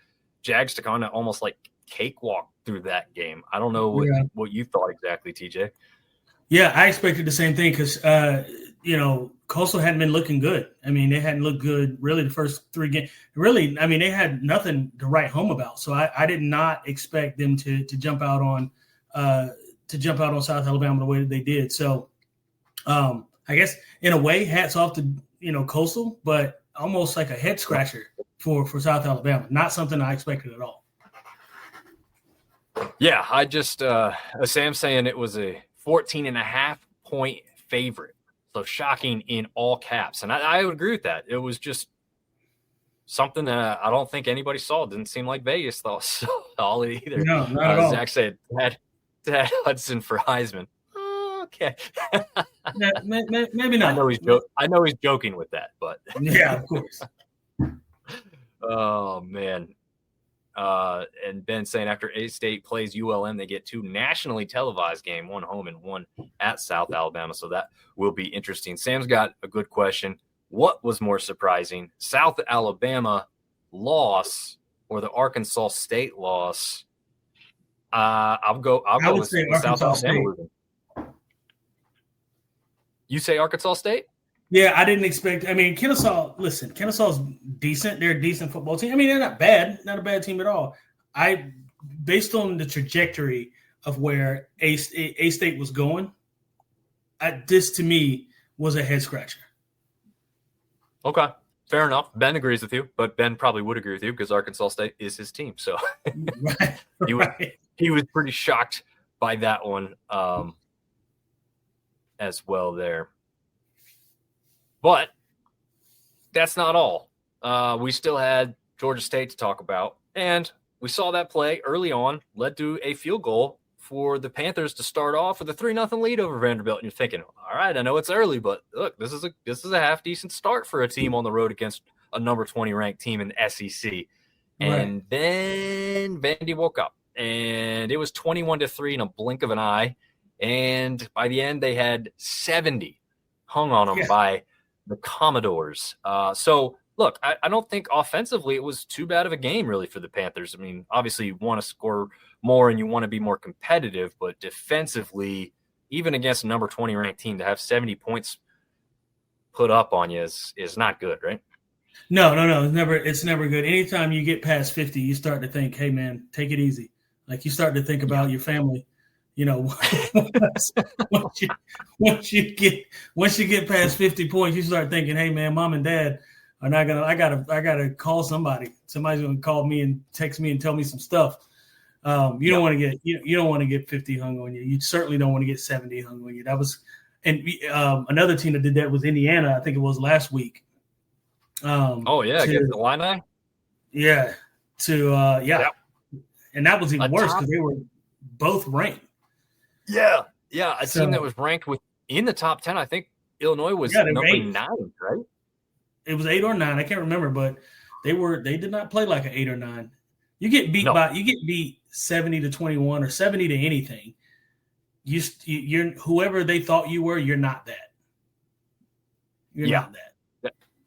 Jags to kind of almost like cakewalk through that game. I don't know what you thought exactly, TJ. Yeah, I expected the same thing because, Coastal hadn't been looking good. I mean, they hadn't looked good really the first 3 games. Really, I mean, they had nothing to write home about. So I did not expect them to jump out on South Alabama the way that they did. So I guess in a way, hats off to Coastal, but almost like a head scratcher for South Alabama. Not something I expected at all. Yeah, I just Sam saying it was a 14.5-point favorite. So shocking in all caps. And I would agree with that. It was just something that I don't think anybody saw. It didn't seem like Vegas saw it either. No, not at all. Zach said, Dad Hudson for Heisman. Okay. Maybe not. I know he's joking with that, but yeah, of course. Oh, man. And Ben saying after A-State plays ULM, they get 2 nationally televised games, 1 home and 1 at South Alabama. So that will be interesting. Sam's got a good question. What was more surprising, South Alabama loss or the Arkansas State loss? I'll go with South Alabama. You say Arkansas State? Yeah, I didn't expect. I mean, Kennesaw's decent. They're a decent football team. I mean, they're not bad, not a bad team at all. Based on the trajectory of where A-State was going, this to me was a head scratcher. Okay, fair enough. Ben agrees with you, but Ben probably would agree with you because Arkansas State is his team. So he was pretty shocked by that one as well there. But that's not all. We still had Georgia State to talk about, and we saw that play early on led to a field goal for the Panthers to start off with a 3-0 lead over Vanderbilt. And you're thinking, all right, I know it's early, but look, this is a half decent start for a team on the road against a number 20 ranked team in the SEC. Right. And then Vandy woke up, and it was 21-3 in a blink of an eye. And by the end, they had 70 hung on them by the Commodores. So, look, I don't think offensively it was too bad of a game, really, for the Panthers. I mean, obviously you want to score more and you want to be more competitive, but defensively, even against a number 20 ranked team, to have 70 points put up on you is not good, right? No. It's never good. Anytime you get past 50, you start to think, hey, man, take it easy. Like you start to think about your family. Once you get past 50 points, you start thinking, hey man, mom and dad are not gonna. I gotta call somebody. Somebody's gonna call me and text me and tell me some stuff. You don't want to get 50 hung on you. You certainly don't want to get 70 hung on you. That was, and another team that did that was Indiana. I think it was last week. Against the Illini. Yeah. And that was even worse because they were both ranked. Yeah. A team that was ranked in the top 10. I think Illinois was number 9, right? It was 8 or 9. I can't remember, but they did not play like an 8 or 9. You get beat 70-21 or 70 to anything. You're whoever they thought you were. You're not that. You're not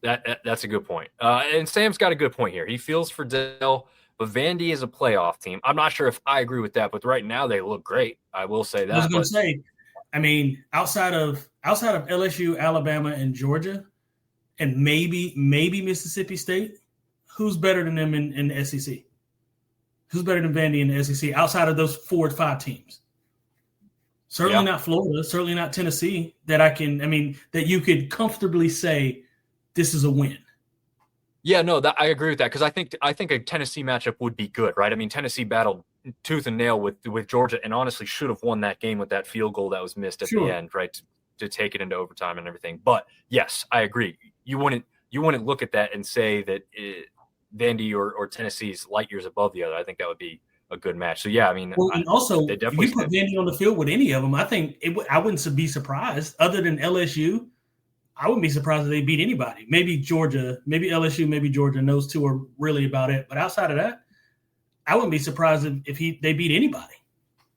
that. That's a good point. And Sam's got a good point here. He feels for Dell. But Vandy is a playoff team. I'm not sure if I agree with that, but right now they look great. I will say that. I was going to say, I mean, outside of LSU, Alabama, and Georgia, and maybe Mississippi State, who's better than them in the SEC? Who's better than Vandy in the SEC outside of those 4 or 5 teams? Certainly not Florida. Certainly not Tennessee. That you could comfortably say this is a win. Yeah, no, I agree with that because I think a Tennessee matchup would be good, right? I mean, Tennessee battled tooth and nail with Georgia and honestly should have won that game with that field goal that was missed at the end, right, to take it into overtime and everything. But yes, I agree. You wouldn't look at that and say that Vandy or Tennessee's light years above the other. I think that would be a good match. So yeah, I mean, if you put Vandy on the field with any of them, I think I wouldn't be surprised. Other than LSU, I wouldn't be surprised if they beat anybody. Maybe Georgia, maybe LSU, maybe Georgia, and those two are really about it. But outside of that, I wouldn't be surprised if they beat anybody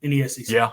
in the SEC. Yeah,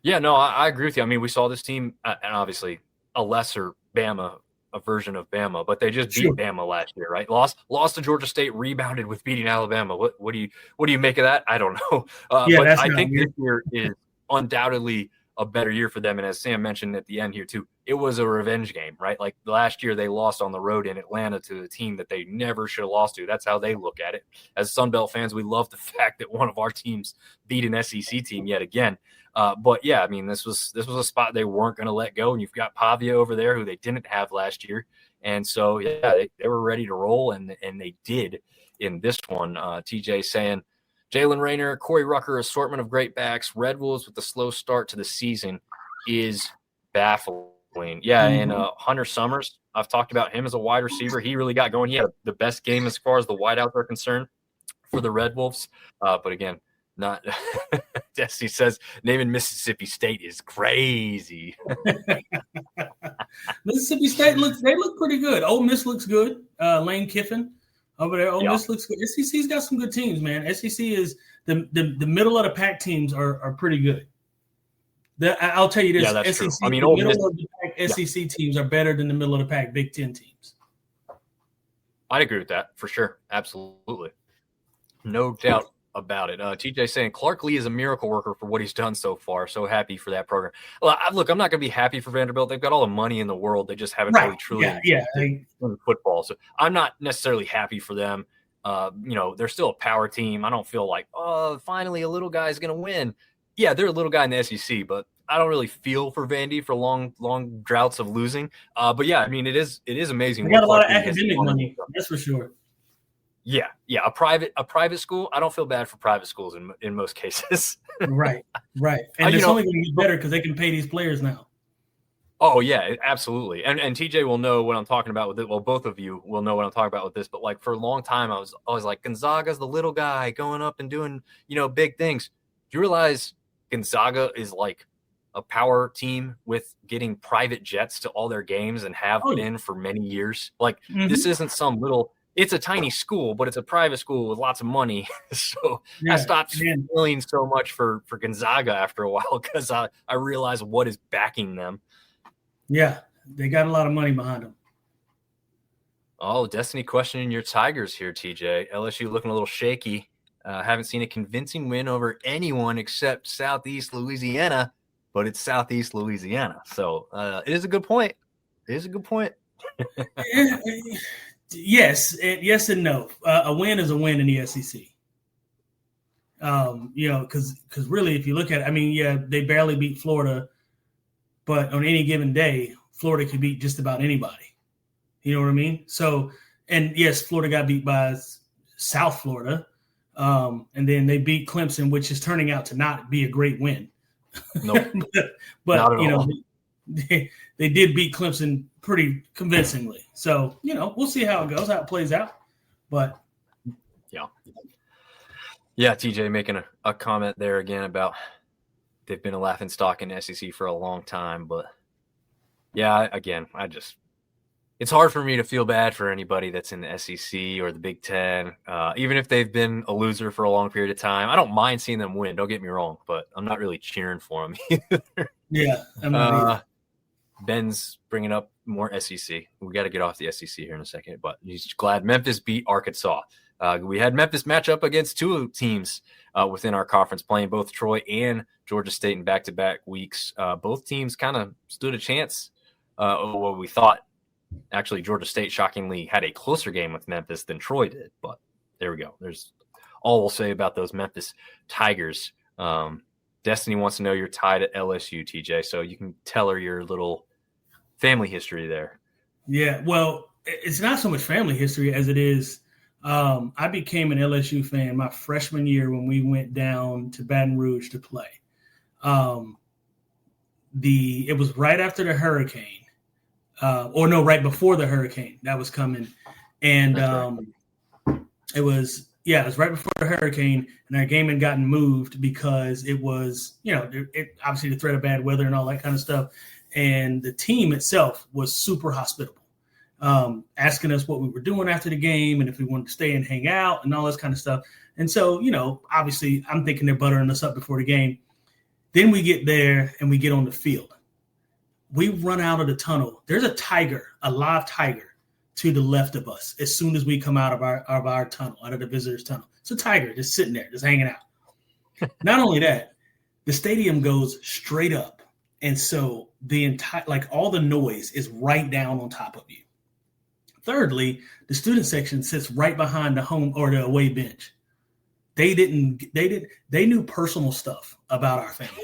Yeah, no, I agree with you. I mean, we saw this team, and obviously a lesser Bama, a version of Bama, but they just beat Sure. Bama last year, right? Lost to Georgia State, rebounded with beating Alabama. What do you make of that? I don't know, Yeah, but that's I not think this weird. year is undoubtedly a better year for them. And as Sam mentioned at the end here too, it was a revenge game, right? Like last year they lost on the road in Atlanta to a team that they never should have lost to. That's how they look at it. As Sunbelt fans, we love the fact that one of our teams beat an SEC team yet again. But yeah, I mean, this was a spot they weren't going to let go, and you've got Pavia over there who they didn't have last year, and so yeah, they were ready to roll, and they did in this one. TJ saying Jalen Rayner, Corey Rucker, assortment of great backs. Red Wolves with the slow start to the season is baffling. Yeah, and Hunter Summers, I've talked about him as a wide receiver. He really got going. He had the best game as far as the wideouts are concerned for the Red Wolves. But again, not Destiny says naming Mississippi State is crazy. Mississippi State look pretty good. Ole Miss looks good. Lane Kiffin over there. Ole Miss looks good. SEC's got some good teams, man. SEC is the middle of the pack teams are pretty good. I'll tell you this: Yeah, that's SEC, true. I mean, the Ole middle Miss, of the pack SEC teams are better than the middle of the pack Big Ten teams. I'd agree with that for sure. Absolutely, no doubt about it. TJ saying Clark Lee is a miracle worker for what he's done so far. So happy for that program. Well, look, I'm not going to be happy for Vanderbilt. They've got all the money in the world. They just haven't really truly in football. So I'm not necessarily happy for them. They're still a power team. I don't feel like, oh, finally a little guy's going to win. Yeah, they're a little guy in the SEC, but I don't really feel for Vandy for long droughts of losing. But yeah, I mean, it is amazing. They got a lot of academic money. That's for sure. Yeah, a private school. I don't feel bad for private schools in most cases. Right, and it's only going to get better because they can pay these players now. Oh yeah, absolutely. And TJ will know what I'm talking about with it. Well, both of you will know what I'm talking about with this. But like for a long time, I was like, Gonzaga's the little guy going up and doing big things. Do you realize Gonzaga is like a power team with getting private jets to all their games and have been for many years? Like this isn't some little. It's a tiny school, but it's a private school with lots of money. So I stopped feeling so much for Gonzaga after a while because I realized what is backing them. Yeah, they got a lot of money behind them. Oh, Destiny questioning your Tigers here, TJ. LSU looking a little shaky. Haven't seen a convincing win over anyone except Southeast Louisiana, but it's Southeast Louisiana. So it is a good point. Yes and no. A win is a win in the SEC. Because really, if you look at it, I mean, yeah, they barely beat Florida, but on any given day, Florida could beat just about anybody. You know what I mean? So, and yes, Florida got beat by South Florida, and then they beat Clemson, which is turning out to not be a great win. Nope. but they did beat Clemson pretty convincingly. So, we'll see how it goes, how it plays out. But yeah, TJ making a comment there again about they've been a laughingstock in the SEC for a long time. But yeah, again, it's hard for me to feel bad for anybody that's in the SEC or the Big Ten, even if they've been a loser for a long period of time. I don't mind seeing them win. Don't get me wrong, but I'm not really cheering for them either. Yeah, I'm not either. Ben's bringing up more SEC. We got to get off the SEC here in a second, but he's glad Memphis beat Arkansas. We had Memphis match up against two teams within our conference, playing both Troy and Georgia State in back-to-back weeks. Both teams kind of stood a chance. What we thought. Actually, Georgia State shockingly had a closer game with Memphis than Troy did, but there we go. There's all we'll say about those Memphis Tigers. Destiny wants to know your tie to LSU, TJ, so you can tell her your little family history there. Yeah, well, it's not so much family history as it is. I became an LSU fan my freshman year when we went down to Baton Rouge to play. It was right after the hurricane. Right before the hurricane that was coming. And it was right before the hurricane, and our game had gotten moved because it was, it obviously the threat of bad weather and all that kind of stuff. And the team itself was super hospitable, asking us what we were doing after the game and if we wanted to stay and hang out and all this kind of stuff. And so, obviously I'm thinking they're buttering us up before the game. Then we get there and we get on the field. We run out of the tunnel. There's a live tiger to the left of us as soon as we come out of our tunnel, out of the visitors' tunnel. It's a tiger just sitting there, just hanging out. Not only that, the stadium goes straight up. And so the entire, like all the noise is right down on top of you. Thirdly, the student section sits right behind the home or the away bench. They knew personal stuff about our family.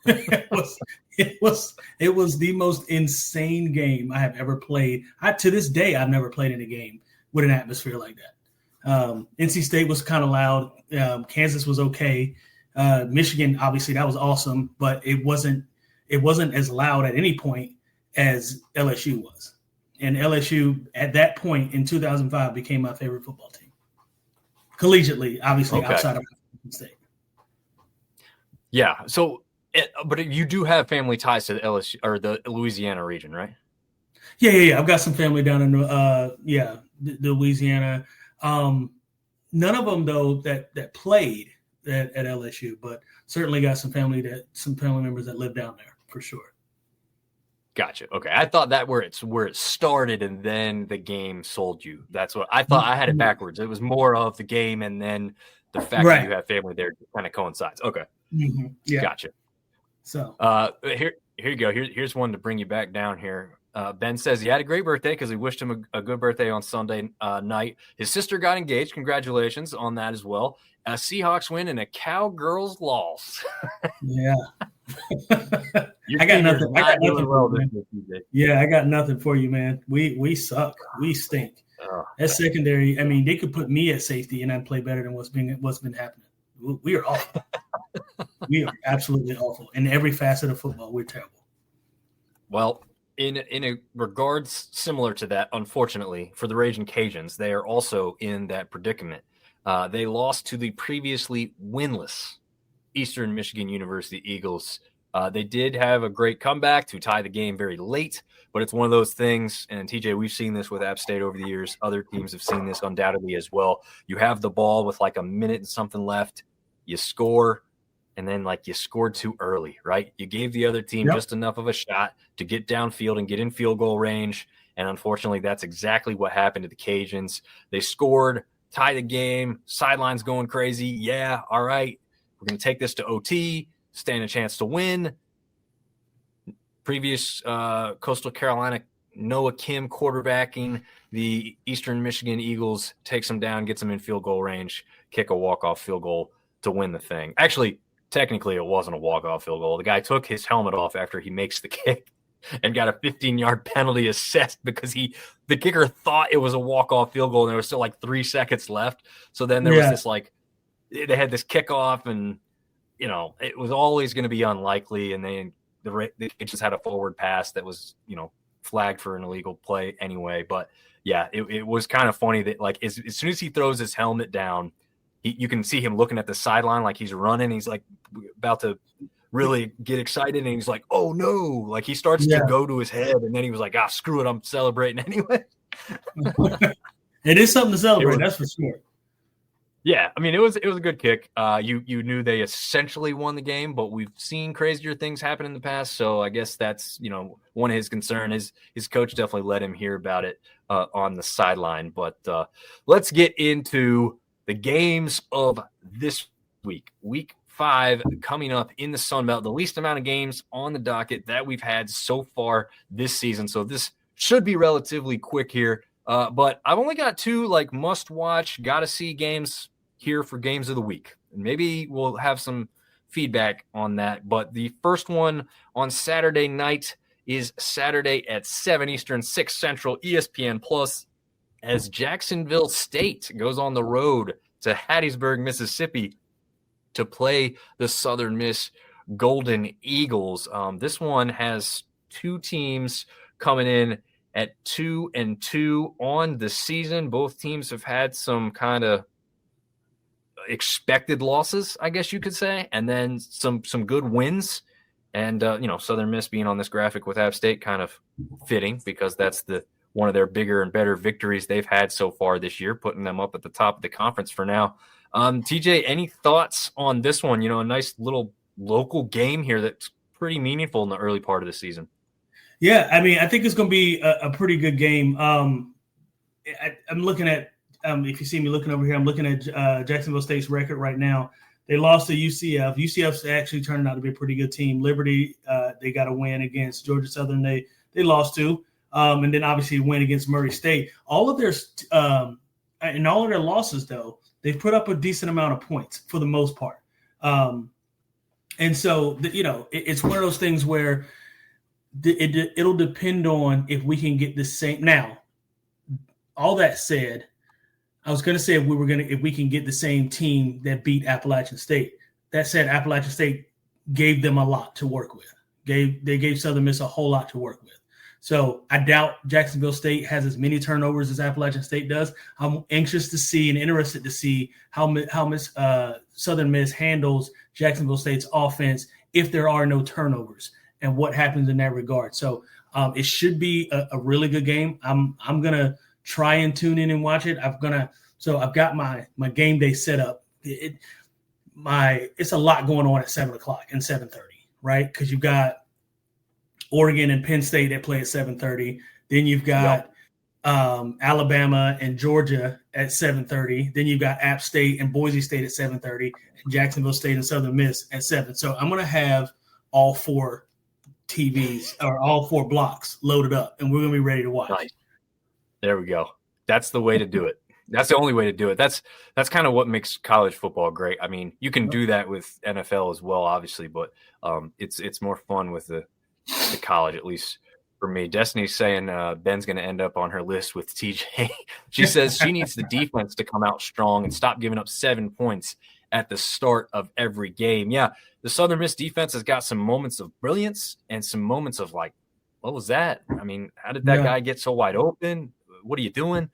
it was the most insane game I have ever played. To this day, I've never played in a game with an atmosphere like that. NC State was kind of loud. Kansas was okay. Michigan, obviously, that was awesome, but it wasn't as loud at any point as LSU was. And LSU, at that point in 2005, became my favorite football team. Collegiately, obviously, outside of State. Yeah. So, but you do have family ties to the LSU or the Louisiana region, right? Yeah. I've got some family down in the Louisiana. None of them though that played at LSU, but certainly got some family members that live down there for sure. Gotcha. Okay. I thought that where it started and then the game sold you. That's what I thought. I had it backwards. It was more of the game and then the fact that you have family there kind of coincides. Okay. Mm-hmm. Yeah. Gotcha. So here you go. Here's one to bring you back down here. Ben says he had a great birthday because we wished him a good birthday on Sunday night. His sister got engaged. Congratulations on that as well. A Seahawks win and a Cowgirls loss. Yeah. I got nothing. Yeah, I got nothing for you, man. We suck. We stink. That secondary, I mean, they could put me at safety and I'd play better than what's been happening. We are awful. We are absolutely awful. In every facet of football, we're terrible. Well, in a regards similar to that, unfortunately, for the Raging Cajuns, they are also in that predicament. They lost to the previously winless Eastern Michigan University Eagles. They did have a great comeback to tie the game very late, but it's one of those things, and TJ, we've seen this with App State over the years. Other teams have seen this undoubtedly as well. You have the ball with like a minute and something left. You score, and then like you scored too early, right? You gave the other team just enough of a shot to get downfield and get in field goal range, and unfortunately that's exactly what happened to the Cajuns. They scored, tie the game, sidelines going crazy. Yeah, all right. We're going to take this to OT, stand a chance to win. Previous Coastal Carolina, Noah Kim quarterbacking the Eastern Michigan Eagles, takes them down, gets them in field goal range, kick a walk-off field goal to win the thing. Actually, technically it wasn't a walk-off field goal. The guy took his helmet off after he makes the kick and got a 15-yard penalty assessed because the kicker thought it was a walk-off field goal and there was still like 3 seconds left. So then there was this like, they had this kickoff, and you know it was always going to be unlikely. And then it just had a forward pass that was flagged for an illegal play anyway. But yeah, it was kind of funny that like as soon as he throws his helmet down, you can see him looking at the sideline like he's running. He's like about to really get excited, and he's like, "Oh no!" Like he starts to go to his head, and then he was like, "Ah, screw it, I'm celebrating anyway." It is something to celebrate, that's for sure. Yeah, I mean, it was a good kick. You knew they essentially won the game, but we've seen crazier things happen in the past. So I guess that's one of his concerns. His coach definitely let him hear about it on the sideline. But let's get into the games of this week. Week 5 coming up in the Sunbelt. The least amount of games on the docket that we've had so far this season. So this should be relatively quick here. But I've only got 2 like must-watch, gotta-see games here for games of the week. And maybe we'll have some feedback on that. But the first one on Saturday night is Saturday at 7 Eastern, 6 Central, ESPN Plus, as Jacksonville State goes on the road to Hattiesburg, Mississippi, to play the Southern Miss Golden Eagles. This one has 2 teams coming in at 2-2 on the season. Both teams have had some kind of expected losses, I guess you could say, and then some good wins. And Southern Miss being on this graphic with App State kind of fitting because that's one of their bigger and better victories they've had so far this year, putting them up at the top of the conference for now. TJ, any thoughts on this one? A nice little local game here that's pretty meaningful in the early part of the season. Yeah, I mean, I think it's going to be a pretty good game. I'm looking at, if you see me looking over here, I'm looking at Jacksonville State's record right now. They lost to UCF. UCF's actually turning out to be a pretty good team. Liberty, they got a win against Georgia Southern. They lost to, and then obviously win against Murray State. All of their in all of their losses, though, they've put up a decent amount of points for the most part. And so, it's one of those things where it'll depend on if we can get the same. Now, all that said, I was going to say if we can get the same team that beat Appalachian State. That said, Appalachian State gave them a lot to work with. They gave Southern Miss a whole lot to work with. So I doubt Jacksonville State has as many turnovers as Appalachian State does. I'm anxious to see and interested to see how Southern Miss handles Jacksonville State's offense if there are no turnovers and what happens in that regard. So it should be a really good game. I'm gonna try and tune in and watch it. I've got my game day set up. It's a lot going on at 7:00 and 7:30, right? Because you've got Oregon and Penn State that play at 7:30. Then you've got Alabama and Georgia at 7:30. Then you've got App State and Boise State at 7:30, and Jacksonville State and Southern Miss at 7. So I'm gonna have all 4 TVs or all 4 blocks loaded up, and we're gonna be ready to watch. Nice. There we go. That's the way to do it. That's the only way to do it. That's kind of what makes college football great. I mean, you can do that with NFL as well, obviously, but it's more fun with the college, at least for me. Destiny's saying Ben's going to end up on her list with TJ. She says she needs the defense to come out strong and stop giving up 7 points at the start of every game. Yeah, the Southern Miss defense has got some moments of brilliance and some moments of like, what was that? I mean, how did that guy get so wide open? What are you doing?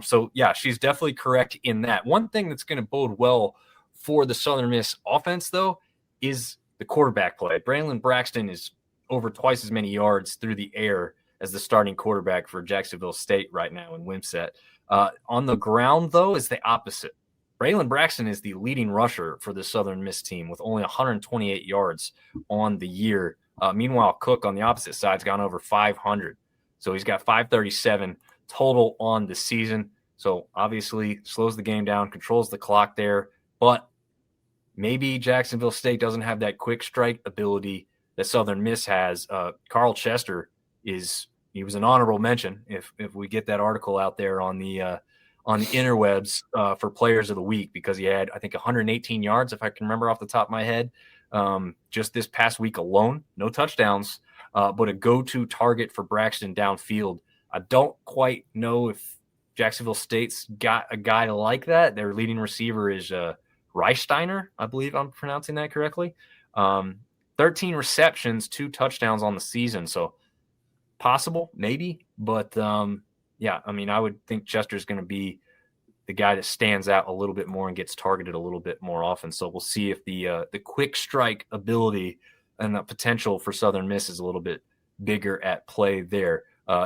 So, yeah, she's definitely correct in that. One thing that's going to bode well for the Southern Miss offense, though, is the quarterback play. Braylon Braxton is over twice as many yards through the air as the starting quarterback for Jacksonville State right now in Wimset. On the ground, though, is the opposite. Braylon Braxton is the leading rusher for the Southern Miss team with only 128 yards on the year. Meanwhile, Cook on the opposite side has gone over 500. So he's got 537 total on the season. So obviously slows the game down, controls the clock there. But maybe Jacksonville State doesn't have that quick strike ability that Southern Miss has. Carl Chester he was an honorable mention if we get that article out there on the interwebs for Players of the Week, because he had, I think, 118 yards, if I can remember off the top of my head, just this past week alone. No touchdowns, but a go-to target for Braxton downfield. I don't quite know if Jacksonville State's got a guy like that. Their leading receiver is Reichsteiner, I believe I'm pronouncing that correctly. 13 receptions, 2 touchdowns on the season. So possible, maybe. But, yeah, I mean, I would think Chester's going to be the guy that stands out a little bit more and gets targeted a little bit more often. So we'll see if the quick strike ability and the potential for Southern Miss is a little bit bigger at play there.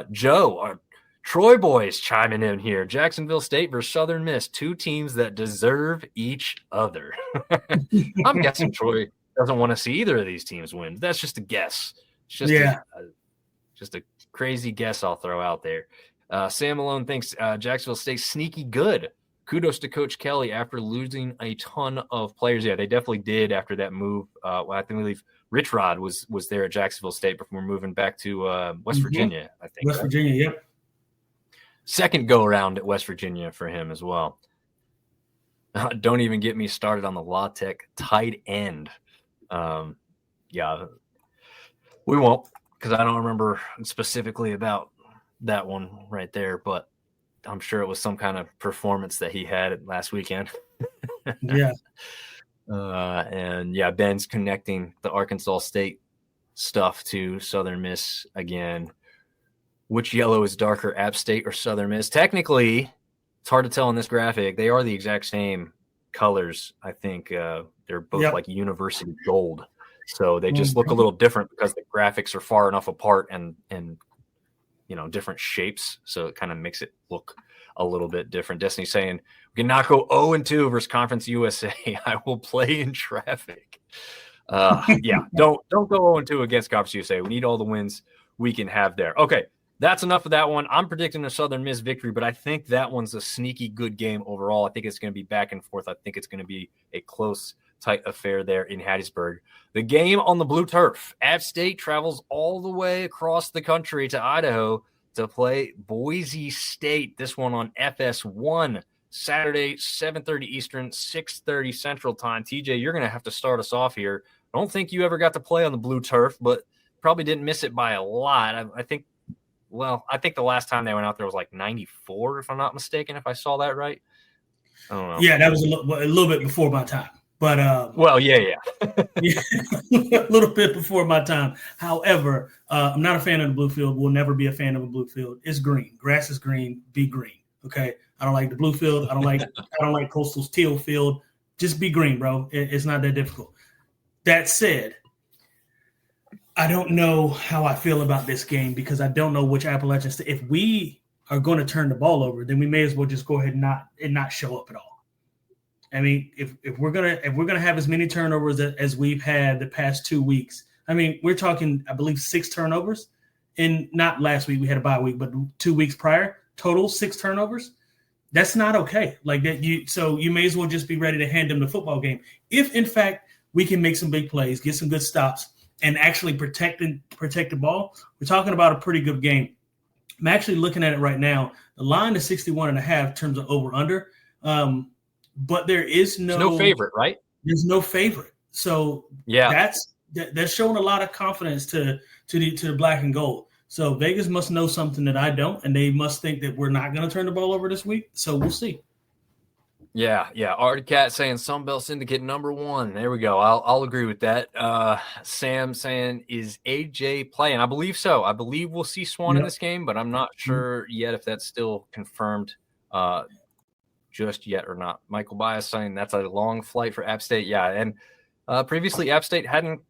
Joe, our Troy boys chiming in here. Jacksonville State versus Southern Miss, 2 teams that deserve each other. I'm guessing Troy doesn't want to see either of these teams win. That's just a guess. It's just a crazy guess I'll throw out there. Sam Malone thinks Jacksonville State sneaky good. Kudos to Coach Kelly after losing a ton of players. Yeah, they definitely did after that move. I believe Rich Rod was there at Jacksonville State before moving back to West Virginia, I think. West Virginia, yep. Second go-around at West Virginia for him as well. Don't even get me started on the La Tech tight end. Yeah, we won't, because I don't remember specifically about that one right there, but I'm sure it was some kind of performance that he had last weekend. Yeah. And yeah, Ben's connecting the Arkansas State stuff to Southern Miss again. Which yellow is darker, App State or Southern Miss? Technically, it's hard to tell in this graphic. They are the exact same colors. I think they're both like university gold. So they just look a little different because the graphics are far enough apart and different shapes. So it kind of makes it look a little bit different. Destiny saying, we can not go 0-2 versus Conference USA. I will play in traffic. Don't go 0-2 against Conference USA. We need all the wins we can have there. Okay, that's enough of that one. I'm predicting a Southern Miss victory, but I think that one's a sneaky good game overall. I think it's going to be back and forth. I think it's going to be a close, tight affair there in Hattiesburg. The game on the blue turf. App State travels all the way across the country to Idaho to play Boise State. This one on FS1. Saturday, 7:30 Eastern, 6:30 Central Time. TJ, you're going to have to start us off here. I don't think you ever got to play on the blue turf, but probably didn't miss it by a lot. I think the last time they went out there was like 94, if I'm not mistaken, if I saw that right. I don't know. Yeah, that was a little bit before my time. But yeah. A little bit before my time. However, I'm not a fan of the blue field. Will never be a fan of a blue field. It's green. Grass is green. Be green. Okay. I don't like the blue field. I don't like Coastal's teal field. Just be green, bro. It's not that difficult. That said, I don't know how I feel about this game because I don't know which Appalachian State. If we are going to turn the ball over, then we may as well just go ahead and not show up at all. I mean, if we're gonna have as many turnovers as we've had the past 2 weeks, I mean, we're talking, I believe, 6 turnovers. In not last week, we had a bye week, but 2 weeks prior, total 6 turnovers. That's not okay. Like that, you may as well just be ready to hand them the football game. If in fact we can make some big plays, get some good stops, and actually protect the ball, we're talking about a pretty good game. I'm actually looking at it right now. The line is 61.5 in terms of over under. But there's no favorite, right? There's no favorite. So yeah, that's showing a lot of confidence to the black and gold. So Vegas must know something that I don't, and they must think that we're not going to turn the ball over this week. So we'll see. Yeah. Articat saying Sunbelt Syndicate #1. There we go. I'll agree with that. Sam saying, is AJ playing? I believe so. I believe we'll see Swan in this game, but I'm not sure yet if that's still confirmed just yet or not. Michael Bias saying that's a long flight for App State. Yeah, and previously App State hadn't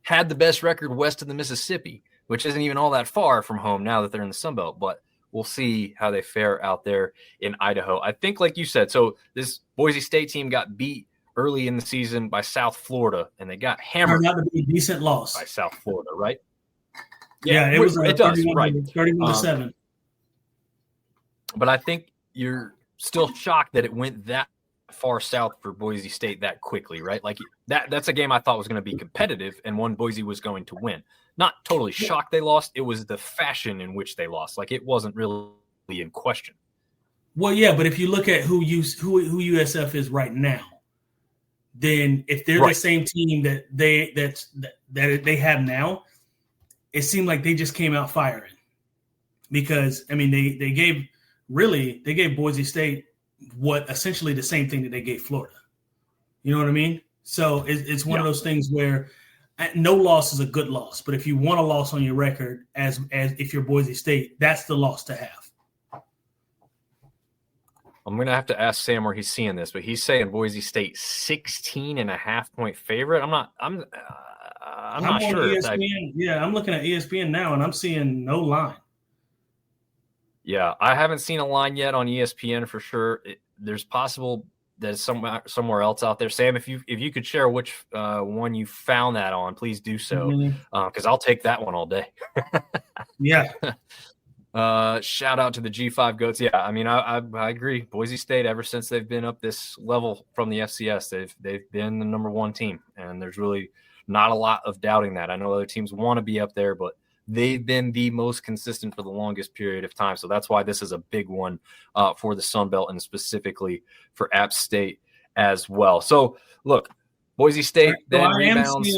had the best record west of the Mississippi, which isn't even all that far from home now that they're in the Sunbelt, but we'll see how they fare out there in Idaho. I think, like you said, so this Boise State team got beat early in the season by South Florida, and they got hammered. Turned out to be a decent loss by South Florida, right? Yeah, it was. It does, right? 31-7. But I think you're still shocked that it went that far south for Boise State that quickly, right? Like that's a game I thought was going to be competitive and one Boise was going to win. Not totally shocked they lost. It was the fashion in which they lost. Like it wasn't really in question. Well, yeah, but if you look at who USF is right now, then if they're the same team that they have now, it seemed like they just came out firing. Because I mean they gave Boise State what essentially the same thing that they gave Florida. You know what I mean? So it's one of those things where no loss is a good loss, but if you want a loss on your record as if you're Boise State, that's the loss to have. I'm going to have to ask Sam where he's seeing this, but he's saying Boise State 16.5-point favorite. I'm not sure. ESPN. I'm looking at ESPN now and I'm seeing no line. Yeah, I haven't seen a line yet on ESPN for sure. There's possible that somewhere else out there. Sam, if you could share which one you found that on, please do so, because I'll take that one all day. Yeah. Shout out to the G5 Goats. Yeah, I mean, I agree. Boise State, ever since they've been up this level from the FCS, they've been the #1 team, and there's really not a lot of doubting that. I know other teams want to be up there, but they've been the most consistent for the longest period of time. So that's why this is a big one for the Sun Belt and specifically for App State as well. So, look, Boise State then rebounds.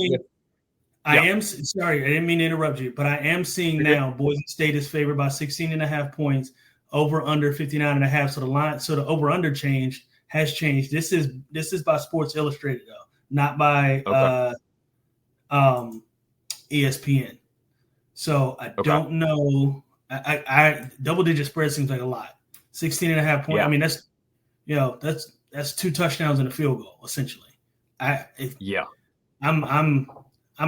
I am sorry, I didn't mean to interrupt you, but I am seeing now Boise State is favored by 16.5 points, over under 59.5. So the line, so the over under has changed. This is by Sports Illustrated though, not by ESPN. So I don't know. I double digit spread seems like a lot. 16.5 points. I mean that's 2 touchdowns and a field goal essentially. I'm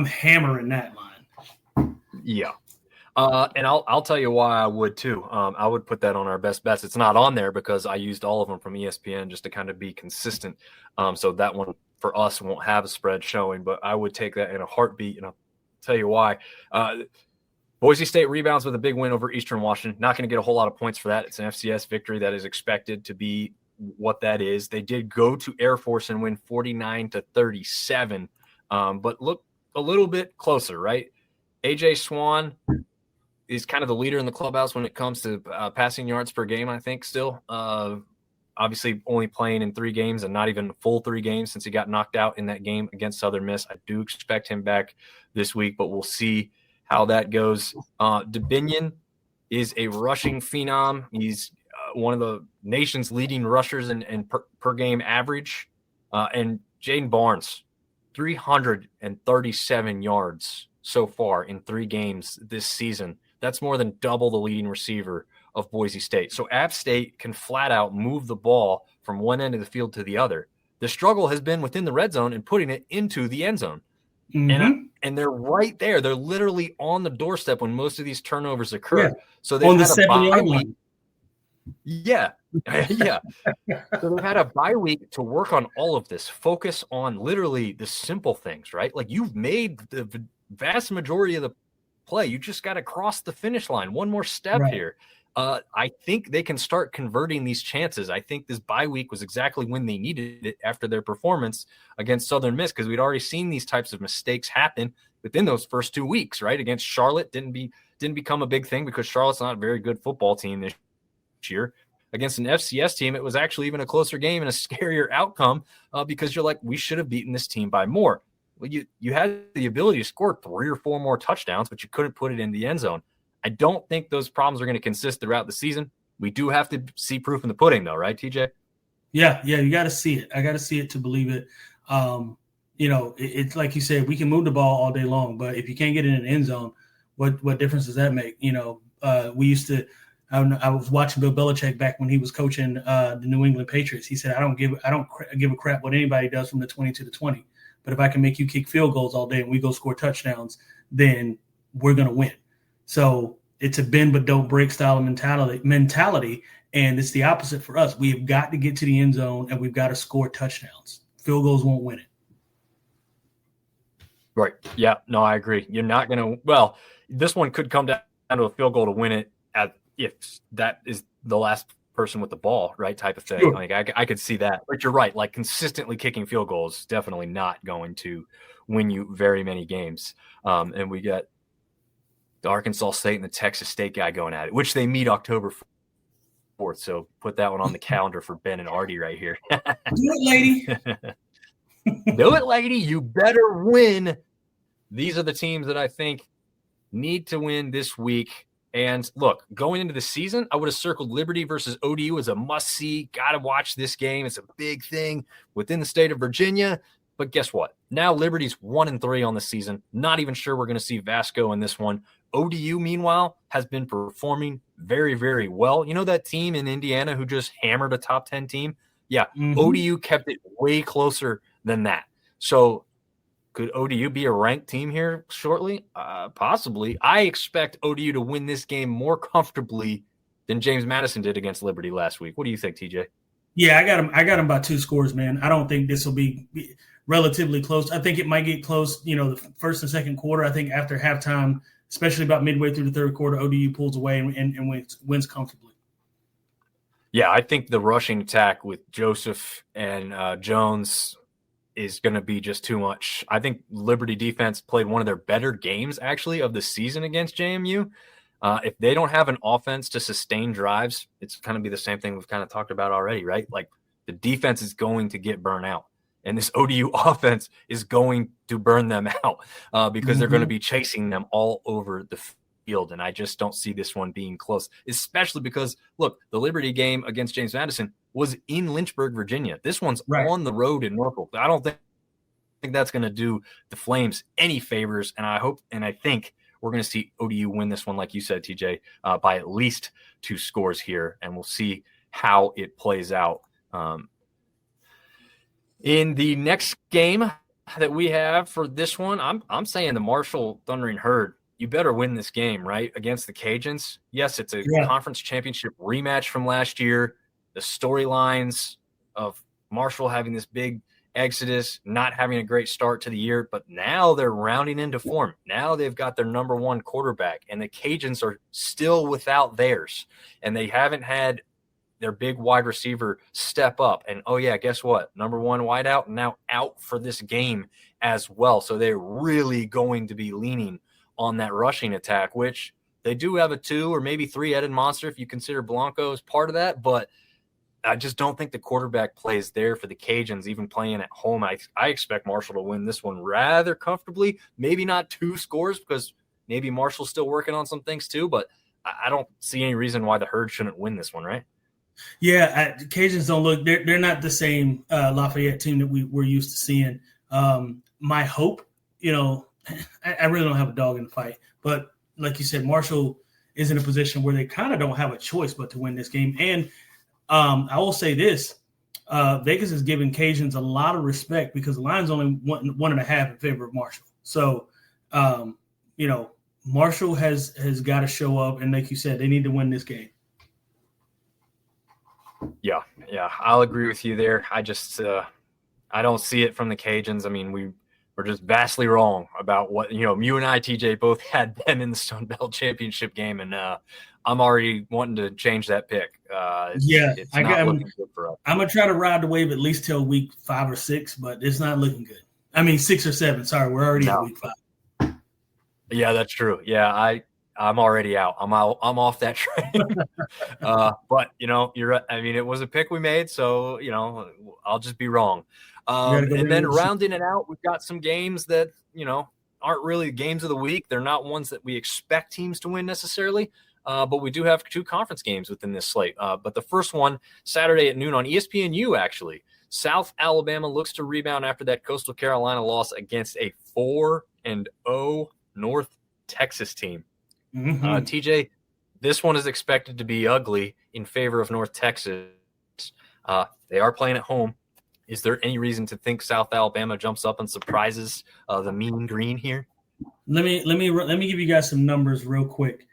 hammering that line. Yeah. And I'll tell you why I would too. I would put that on our best bets. It's not on there because I used all of them from ESPN just to kind of be consistent. So that one for us won't have a spread showing, but I would take that in a heartbeat, and I'll tell you why. Boise State rebounds with a big win over Eastern Washington. Not going to get a whole lot of points for that. It's an FCS victory that is expected to be what that is. They did go to Air Force and win 49-37, but look a little bit closer, right? AJ Swan is kind of the leader in the clubhouse when it comes to passing yards per game, I think, still. Obviously only playing in 3 games and not even full 3 games since he got knocked out in that game against Southern Miss. I do expect him back this week, but we'll see how that goes. Dominick is a rushing phenom. He's one of the nation's leading rushers in per game average. And Jaden Barnes, 337 yards so far in 3 games this season. That's more than double the leading receiver of Boise State. So App State can flat out move the ball from one end of the field to the other. The struggle has been within the red zone and putting it into the end zone. Mm-hmm. And they're right there. They're literally on the doorstep when most of these turnovers occur. Yeah. So they've had a bye week. Yeah. Yeah. So they've had a bye week to work on all of this. Focus on literally the simple things, right? Like, you've made the vast majority of the play. You just got to cross the finish line. One more step here. I think they can start converting these chances. I think this bye week was exactly when they needed it after their performance against Southern Miss, because we'd already seen these types of mistakes happen within those first 2 weeks, right? Against Charlotte didn't become a big thing because Charlotte's not a very good football team this year. Against an FCS team, it was actually even a closer game and a scarier outcome because you're like, we should have beaten this team by more. Well, you had the ability to score 3 or 4 more touchdowns, but you couldn't put it in the end zone. I don't think those problems are going to consist throughout the season. We do have to see proof in the pudding, though, right, TJ? Yeah, you got to see it. I got to see it to believe it. It's like you said, we can move the ball all day long, but if you can't get it in the end zone, what difference does that make? We used to. I was watching Bill Belichick back when he was coaching the New England Patriots. He said, "I don't give a crap what anybody does from the 20 to the 20, but if I can make you kick field goals all day and we go score touchdowns, then we're gonna win." So it's a bend but don't break style of mentality, and it's the opposite for us. We have got to get to the end zone and we've got to score touchdowns. Field goals won't win it. Right. Yeah. No, I agree. You're not going to. Well, this one could come down to a field goal to win it if that is the last person with the ball, right? Type of thing. Sure. Like I could see that. But you're right. Like, consistently kicking field goals definitely not going to win you very many games. And we got the Arkansas State and the Texas State guy going at it, which they meet October 4th. So put that one on the calendar for Ben and Artie right here. Do it, lady. Do it, lady. You better win. These are the teams that I think need to win this week. And look, going into the season, I would have circled Liberty versus ODU as a must-see. Got to watch this game. It's a big thing within the state of Virginia. But guess what? Now Liberty's 1-3 on the season. Not even sure we're going to see Vasco in this one. ODU, meanwhile, has been performing very, very well. You know that team in Indiana who just hammered a top 10 team? Yeah, ODU kept it way closer than that. So could ODU be a ranked team here shortly? Possibly. I expect ODU to win this game more comfortably than James Madison did against Liberty last week. What do you think, TJ? Yeah, I got him by 2 scores, man. I don't think this will be relatively close. I think it might get close, the first and second quarter. I think after halftime, especially about midway through the third quarter, ODU pulls away and wins comfortably. Yeah, I think the rushing attack with Joseph and Jones is going to be just too much. I think Liberty defense played one of their better games, actually, of the season against JMU. If they don't have an offense to sustain drives, it's going to be the same thing we've kind of talked about already, right? Like, the defense is going to get burnt out. And this ODU offense is going to burn them out because they're going to be chasing them all over the field. And I just don't see this one being close, especially because, look, the Liberty game against James Madison was in Lynchburg, Virginia. This one's on the road in Norfolk. I don't think that's going to do the Flames any favors. And I hope and I think we're going to see ODU win this one, like you said, TJ, by at least 2 scores here. And we'll see how it plays out. In the next game that we have for this one, I'm saying the Marshall Thundering Herd, you better win this game, right, against the Cajuns. Yes, it's a conference championship rematch from last year. The storylines of Marshall having this big Exodus not having a great start to the year, but now they're rounding into form. Now they've got their number one quarterback, and the Cajuns are still without theirs, and they haven't had their big wide receiver step up. And, oh, yeah, guess what? Number one wideout now out for this game as well. So they're really going to be leaning on that rushing attack, which they do have a 2 or maybe 3-headed monster if you consider Blanco as part of that. But I just don't think the quarterback play is there for the Cajuns, even playing at home. I expect Marshall to win this one rather comfortably. Maybe not 2 scores because maybe Marshall's still working on some things too, but I don't see any reason why the Herd shouldn't win this one, right? Yeah, Cajuns don't look – they're not the same Lafayette team that we're used to seeing. My hope, I really don't have a dog in the fight. But like you said, Marshall is in a position where they kind of don't have a choice but to win this game. And I will say this. Vegas is giving Cajuns a lot of respect because the line's only 1.5 in favor of Marshall. So, Marshall has got to show up. And like you said, they need to win this game. Yeah, I'll agree with you there. I just I don't see it from the Cajuns. I mean, we're just vastly wrong about what you and I, TJ, both had them in the Sunbelt Championship game, and I'm already wanting to change that pick. It's not looking good for us. I'm gonna try to ride the wave at least till week 5 or 6, but it's not looking good. I mean, 6 or 7. Sorry, we're already at week 5. Yeah, that's true. Yeah, I'm already out. I'm off that train. But you're right. I mean, it was a pick we made, so I'll just be wrong. And then rounding it out, we've got some games that aren't really games of the week. They're not ones that we expect teams to win necessarily. But we do have 2 conference games within this slate. But the first one, Saturday at noon on ESPNU, actually. South Alabama looks to rebound after that Coastal Carolina loss against a 4-0 North Texas team. Mm-hmm. TJ, this one is expected to be ugly in favor of North Texas. They are playing at home. Is there any reason to think South Alabama jumps up and surprises the Mean Green here? Let me give you guys some numbers real quick.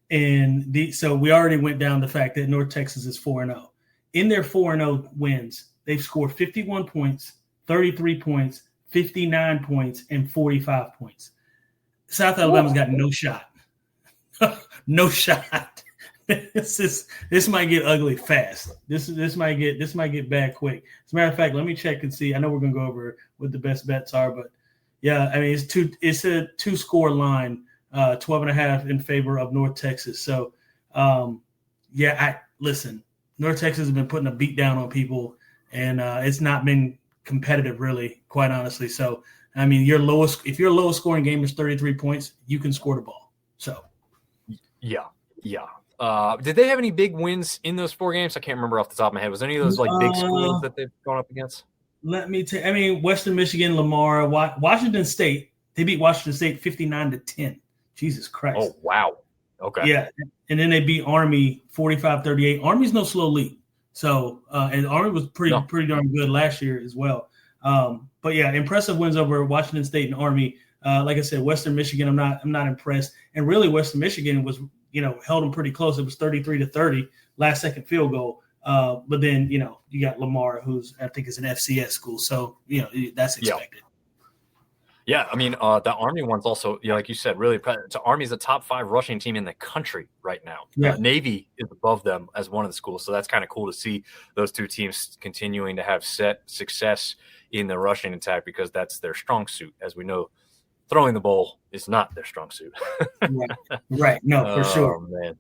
And so we already went down the fact that North Texas is 4-0. In their 4-0 wins, they've scored 51 points, 33 points, 59 points, and 45 points. South Alabama's got no shot. No shot. This might get ugly fast. This might get bad quick. As a matter of fact, let me check and see. I know we're gonna go over what the best bets are, but yeah, I mean it's a 2-score line, 12.5 in favor of North Texas. So listen, North Texas has been putting a beat down on people, and it's not been competitive really, quite honestly. So I mean, if your lowest scoring game is 33 points, you can score the ball. So yeah. Did they have any big wins in those 4 games? I can't remember off the top of my head. Was any of those big schools that they've gone up against? Let me tell you. I mean, Western Michigan, Lamar, Washington State. They beat Washington State 59-10. Jesus Christ. Oh, wow. Okay. Yeah, and then they beat Army 45-38. Army's no slow lead. So, and Army was pretty darn good last year as well. But yeah, impressive wins over Washington State and Army. Like I said, Western Michigan, I'm not impressed. And really, Western Michigan was, held them pretty close. It was 33-30, last second field goal. But then, you got Lamar, who's I think is an FCS school. So, that's expected. Yeah, I mean, the Army one's also, like you said, really – Army's a top 5 rushing team in the country right now. Yeah. Navy is above them as one of the schools, so that's kind of cool to see those 2 teams continuing to have success in the rushing attack because that's their strong suit. As we know, throwing the ball is not their strong suit. Right. No, for sure. Oh, man.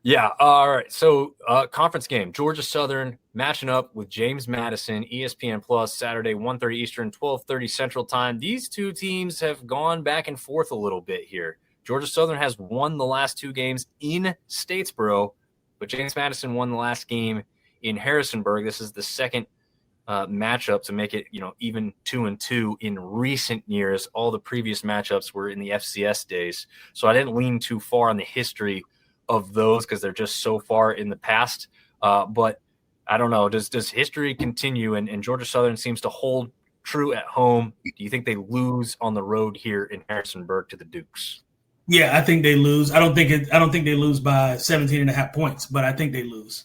Yeah. All right. So conference game, Georgia Southern matching up with James Madison, ESPN Plus, Saturday, 1:30 Eastern, 12:30 Central Time. These 2 teams have gone back and forth a little bit here. Georgia Southern has won the last 2 games in Statesboro, but James Madison won the last game in Harrisonburg. This is the second matchup to make it, even 2-2 in recent years. All the previous matchups were in the FCS days. So I didn't lean too far on the history of those because they're just so far in the past. But I don't know. Does history continue? And Georgia Southern seems to hold true at home. Do you think they lose on the road here in Harrisonburg to the Dukes? Yeah, I think they lose. I don't think they lose by 17.5 points, but I think they lose.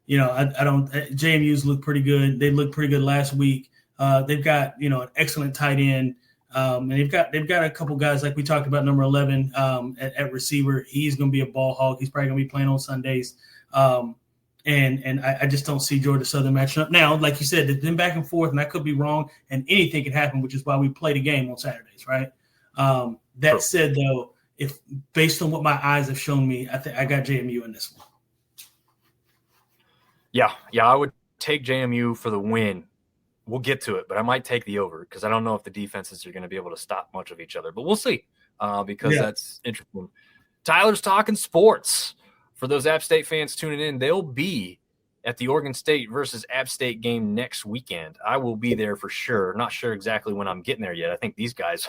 I don't. JMU's look pretty good. They looked pretty good last week. They've got an excellent tight end, and they've got a couple guys like we talked about, number 11 at receiver. He's going to be a ball hog. He's probably going to be playing on Sundays. And I just don't see Georgia Southern matching up. Now, like you said, it's been back and forth, and I could be wrong, and anything can happen, which is why we play the game on Saturdays, right? That said, though, if based on what my eyes have shown me, I think I got JMU in this one. Yeah, I would take JMU for the win. We'll get to it, but I might take the over because I don't know if the defenses are going to be able to stop much of each other. But we'll see because that's interesting. Tyler's talking sports. For those App State fans tuning in, they'll be at the Oregon State versus App State game next weekend. I will be there for sure. Not sure exactly when I'm getting there yet. I think these guys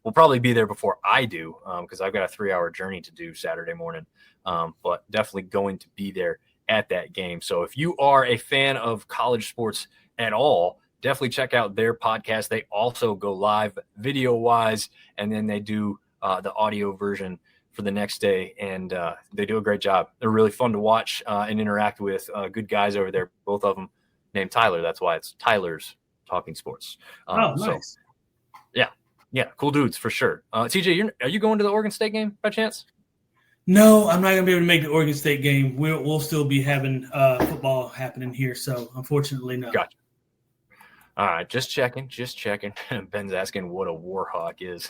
will probably be there before I do because I've got a 3-hour journey to do Saturday morning. But definitely going to be there at that game. So if you are a fan of college sports at all, definitely check out their podcast. They also go live video-wise, and then they do the audio version for the next day, and they do a great job. They're really fun to watch and interact with. Good guys over there, both of them named Tyler. That's why it's Tyler's Talking Sports. Nice. So, yeah, cool dudes for sure. TJ, are you going to the Oregon State game by chance? No, I'm not going to be able to make the Oregon State game. We'll still be having football happening here, so unfortunately, no. Gotcha. All right, just checking. Ben's asking what a Warhawk is.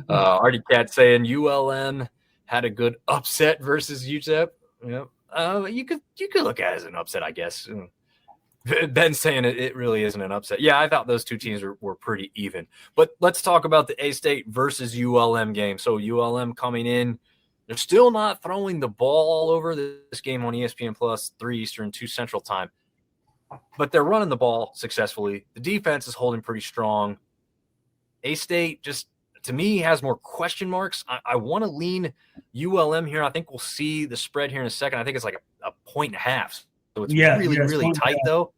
Artie Cat saying ULM had a good upset versus UTEP. You could look at it as an upset, I guess. Ben saying it really isn't an upset. Yeah, I thought those two teams were pretty even. But let's talk about the A-State versus ULM game. So ULM coming in, they're still not throwing the ball all over this game on ESPN Plus, 3 Eastern, 2 Central time. But they're running the ball successfully. The defense is holding pretty strong. A-State just, to me, has more question marks. I want to lean ULM here. I think we'll see the spread here in a second. I think it's like a 1.5. So it's really tight, though.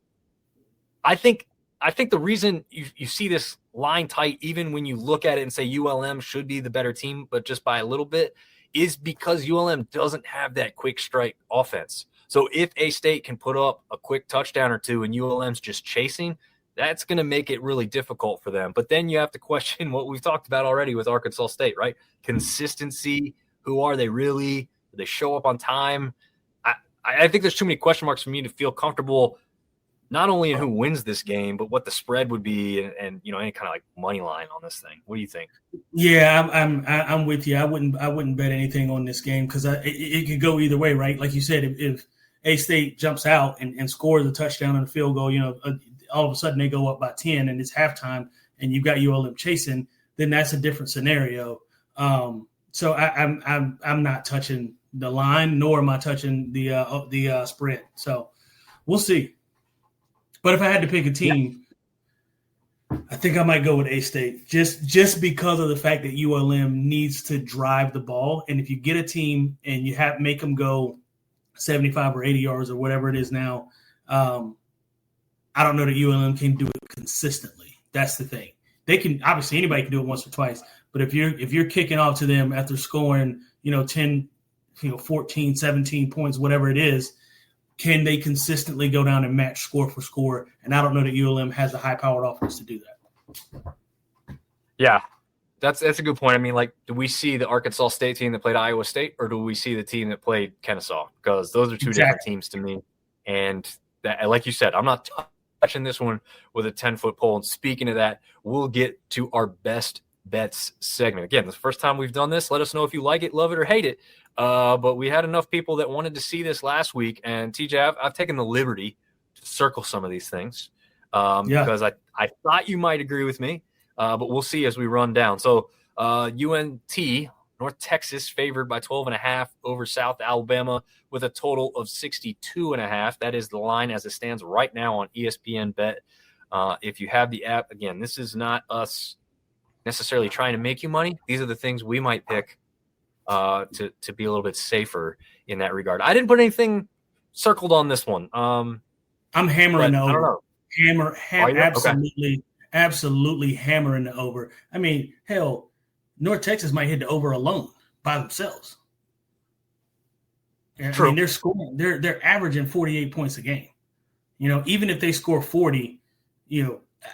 I think the reason you see this line tight, even when you look at it and say ULM should be the better team, but just by a little bit, is because ULM doesn't have that quick strike offense. So if A-State can put up a quick touchdown or two and ULM's just chasing, that's going to make it really difficult for them. But then you have to question what we've talked about already with Arkansas State, right? Consistency. Who are they really? Do they show up on time? I think there's too many question marks for me to feel comfortable not only in who wins this game, but what the spread would be and any kind of like money line on this thing. What do you think? Yeah, I'm with you. I wouldn't bet anything on this game because it could go either way, right? Like you said, if A-State jumps out and scores a touchdown and a field goal, all of a sudden they go up by 10 and it's halftime and you've got ULM chasing, then that's a different scenario. So I'm not touching the line, nor am I touching the spread. So we'll see. But if I had to pick a team, I think I might go with A-State just because of the fact that ULM needs to drive the ball. And if you get a team and you make them go 75 or 80 yards or whatever it is now, I don't know that ULM can do it consistently. That's the thing. They can obviously anybody can do it once or twice, but if you're kicking off to them after scoring 10, 14, 17 points, whatever it is, can they consistently go down and match score for score? And I don't know that ULM has a high-powered offense to do that. Yeah, that's a good point. I mean, like, do we see the Arkansas State team that played Iowa State, or do we see the team that played Kennesaw? Because those are two different teams to me. And that, like you said, I'm not touching this one with a 10-foot pole. And speaking of that, we'll get to our best bets segment. Again, this is the first time we've done this. Let us know if you like it, love it, or hate it. But we had enough people that wanted to see this last week. And TJ, I've taken the liberty to circle some of these things because I thought you might agree with me. But we'll see as we run down. So UNT, North Texas, favored by 12.5 over South Alabama with a total of 62.5. That is the line as it stands right now on ESPN Bet. If you have the app, again, this is not us necessarily trying to make you money. These are the things we might pick to be a little bit safer in that regard. I didn't put anything circled on this one. I'm hammering the over. Okay. Absolutely hammering the over. I mean, hell, North Texas might hit the over alone by themselves. I mean, they're scoring. They're averaging 48 points a game. Even if they score 40,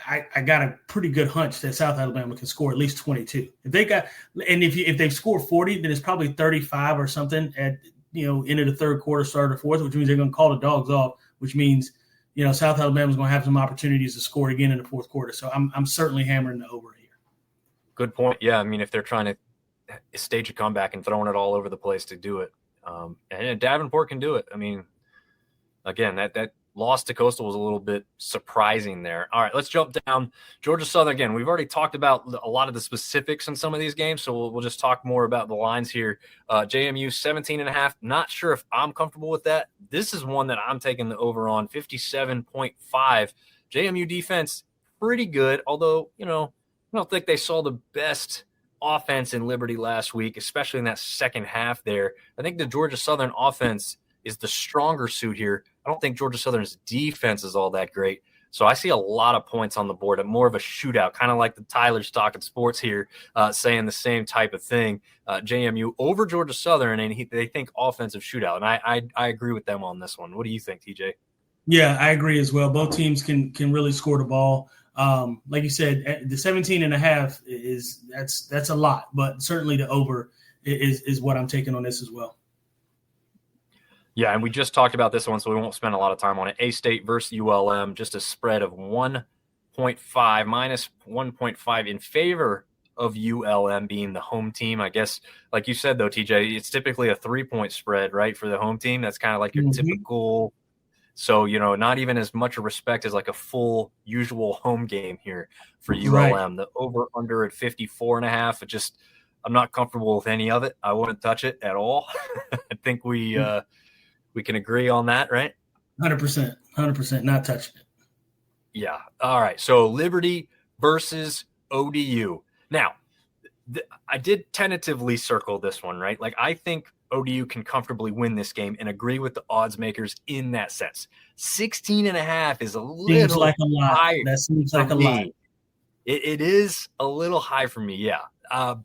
I got a pretty good hunch that South Alabama can score at least 22. If they've scored 40, then it's probably 35 or something at end of the third quarter, start of the fourth, which means they're going to call the dogs off, which means South Alabama's going to have some opportunities to score again in the fourth quarter. So I'm certainly hammering the over here. Good point. Yeah, I mean, if they're trying to stage a comeback and throwing it all over the place to do it, and Davenport can do it. I mean, again, that loss to Coastal was a little bit surprising there. All right, let's jump down. Georgia Southern, again, we've already talked about a lot of the specifics in some of these games, so we'll just talk more about the lines here. JMU 17.5. Not sure if I'm comfortable with that. This is one that I'm taking the over on, 57.5. JMU defense, pretty good, although, I don't think they saw the best offense in Liberty last week, especially in that second half there. I think the Georgia Southern offense is the stronger suit here. I don't think Georgia Southern's defense is all that great. So I see a lot of points on the board, more of a shootout, kind of like the Tyler's Talking Sports here, saying the same type of thing. JMU over Georgia Southern, and they think offensive shootout. And I agree with them on this one. What do you think, TJ? Yeah, I agree as well. Both teams can really score the ball. Like you said, the 17.5 that's a lot, but certainly the over is what I'm taking on this as well. Yeah, and we just talked about this one, so we won't spend a lot of time on it. A-State versus ULM, just a spread of 1.5, minus 1.5 in favor of ULM being the home team. I guess, like you said, though, TJ, it's typically a 3-point spread, right, for the home team. That's kind of like your typical – so, not even as much a respect as like a full usual home game here for ULM. Right. The over-under at 54.5, I'm not comfortable with any of it. I wouldn't touch it at all. I think we can agree on that, right? 100%, not touching it. Yeah. All right. So Liberty versus ODU. Now, I did tentatively circle this one, right? Like, I think ODU can comfortably win this game and agree with the odds makers in that sense. 16.5 is a little like a lot. high. That seems like a lot. It is a little high for me, yeah.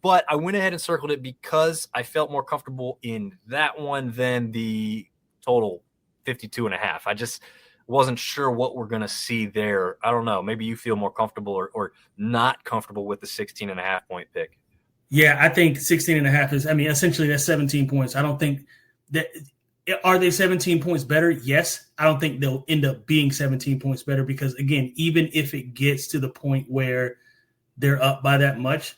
But I went ahead and circled it because I felt more comfortable in that one than the total 52.5. I just wasn't sure what we're going to see there. I don't know. Maybe you feel more comfortable or not comfortable with the 16.5 point pick. Yeah, I think 16.5 is, essentially that's 17 points. I don't think that – are they 17 points better? Yes. I don't think they'll end up being 17 points better because, again, even if it gets to the point where they're up by that much,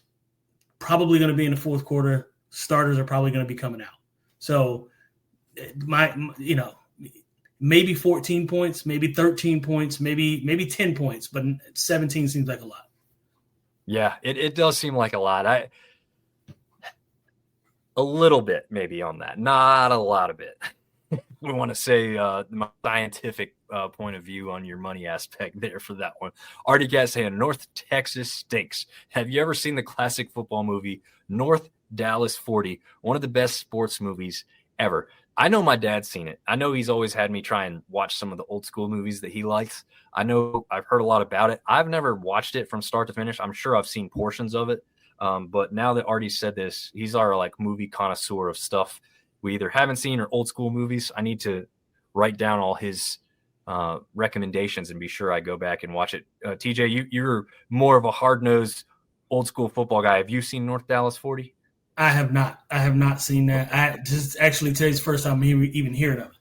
probably going to be in the fourth quarter, starters are probably going to be coming out. So – maybe 14 points, maybe 13 points, maybe 10 points, but 17 seems like a lot. Yeah, it does seem like a lot. A little bit maybe on that, not a lot of it. We want to say my scientific point of view on your money aspect there for that one. Artie Gadshan, North Texas stinks. Have you ever seen the classic football movie North Dallas 40? One of the best sports movies ever. I know my dad's seen it. I know he's always had me try and watch some of the old school movies that he likes. I know I've heard a lot about it. I've never watched it from start to finish. I'm sure I've seen portions of it. But now that Artie said this, he's our movie connoisseur of stuff we either haven't seen or old school movies. I need to write down all his recommendations and be sure I go back and watch it. TJ, you're more of a hard-nosed old school football guy. Have you seen North Dallas 40? I have not seen that. I just actually today's the first time I'm even hearing of it.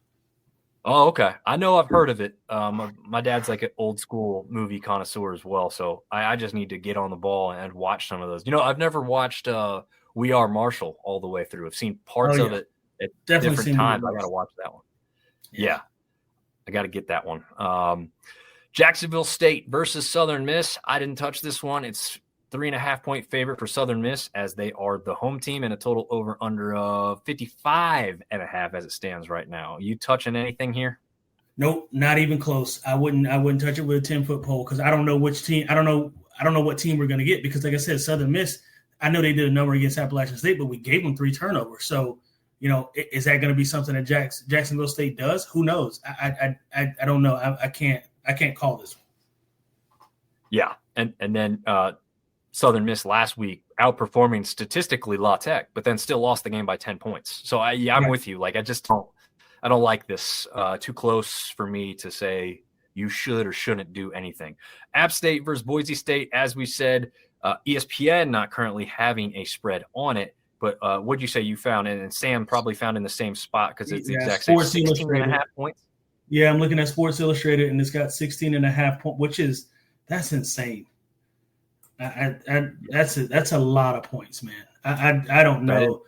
Oh, okay. I know I've heard of it. My dad's like an old school movie connoisseur as well, so I just need to get on the ball and watch some of those. I've never watched We Are Marshall all the way through. I've seen parts of it at different times. I got to watch that one. Yeah. I got to get that one. Jacksonville State versus Southern Miss. I didn't touch this one. It's 3.5 point favorite for Southern Miss as they are the home team and a total over under of 55.5 as it stands right now. You touching anything here? Nope, not even close. I wouldn't touch it with a 10-foot pole because I don't know which team. I don't know what team we're going to get because, like I said, Southern Miss. I know they did a number against Appalachian State, but we gave them 3 turnovers. So, is that going to be something that Jacksonville State does? Who knows? I don't know. I can't call this one. Yeah, and then. Southern Miss last week outperforming statistically La Tech, but then still lost the game by 10 points. So I'm with you. I just don't I don't like this. Too close for me to say you should or shouldn't do anything. App State versus Boise State, as we said, ESPN not currently having a spread on it. But what'd you say you found? And Sam probably found in the same spot because it's the exact same 16.5 points. Yeah, I'm looking at Sports Illustrated, and it's got 16.5 points, that's insane. That's a lot of points, man. I don't know.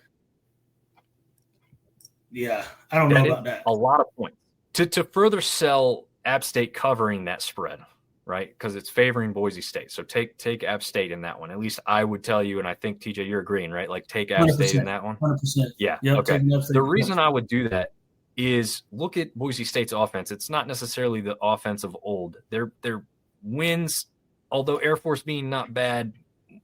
Yeah, I don't know about that. A lot of points. To further sell App State covering that spread, right? Because it's favoring Boise State. So take App State in that one. At least I would tell you, and I think, TJ, you're agreeing, right? Like take App State in that one. 100%. Yeah, yep, okay. The reason I would do that is look at Boise State's offense. It's not necessarily the offense of old. Their wins, although Air Force being not bad,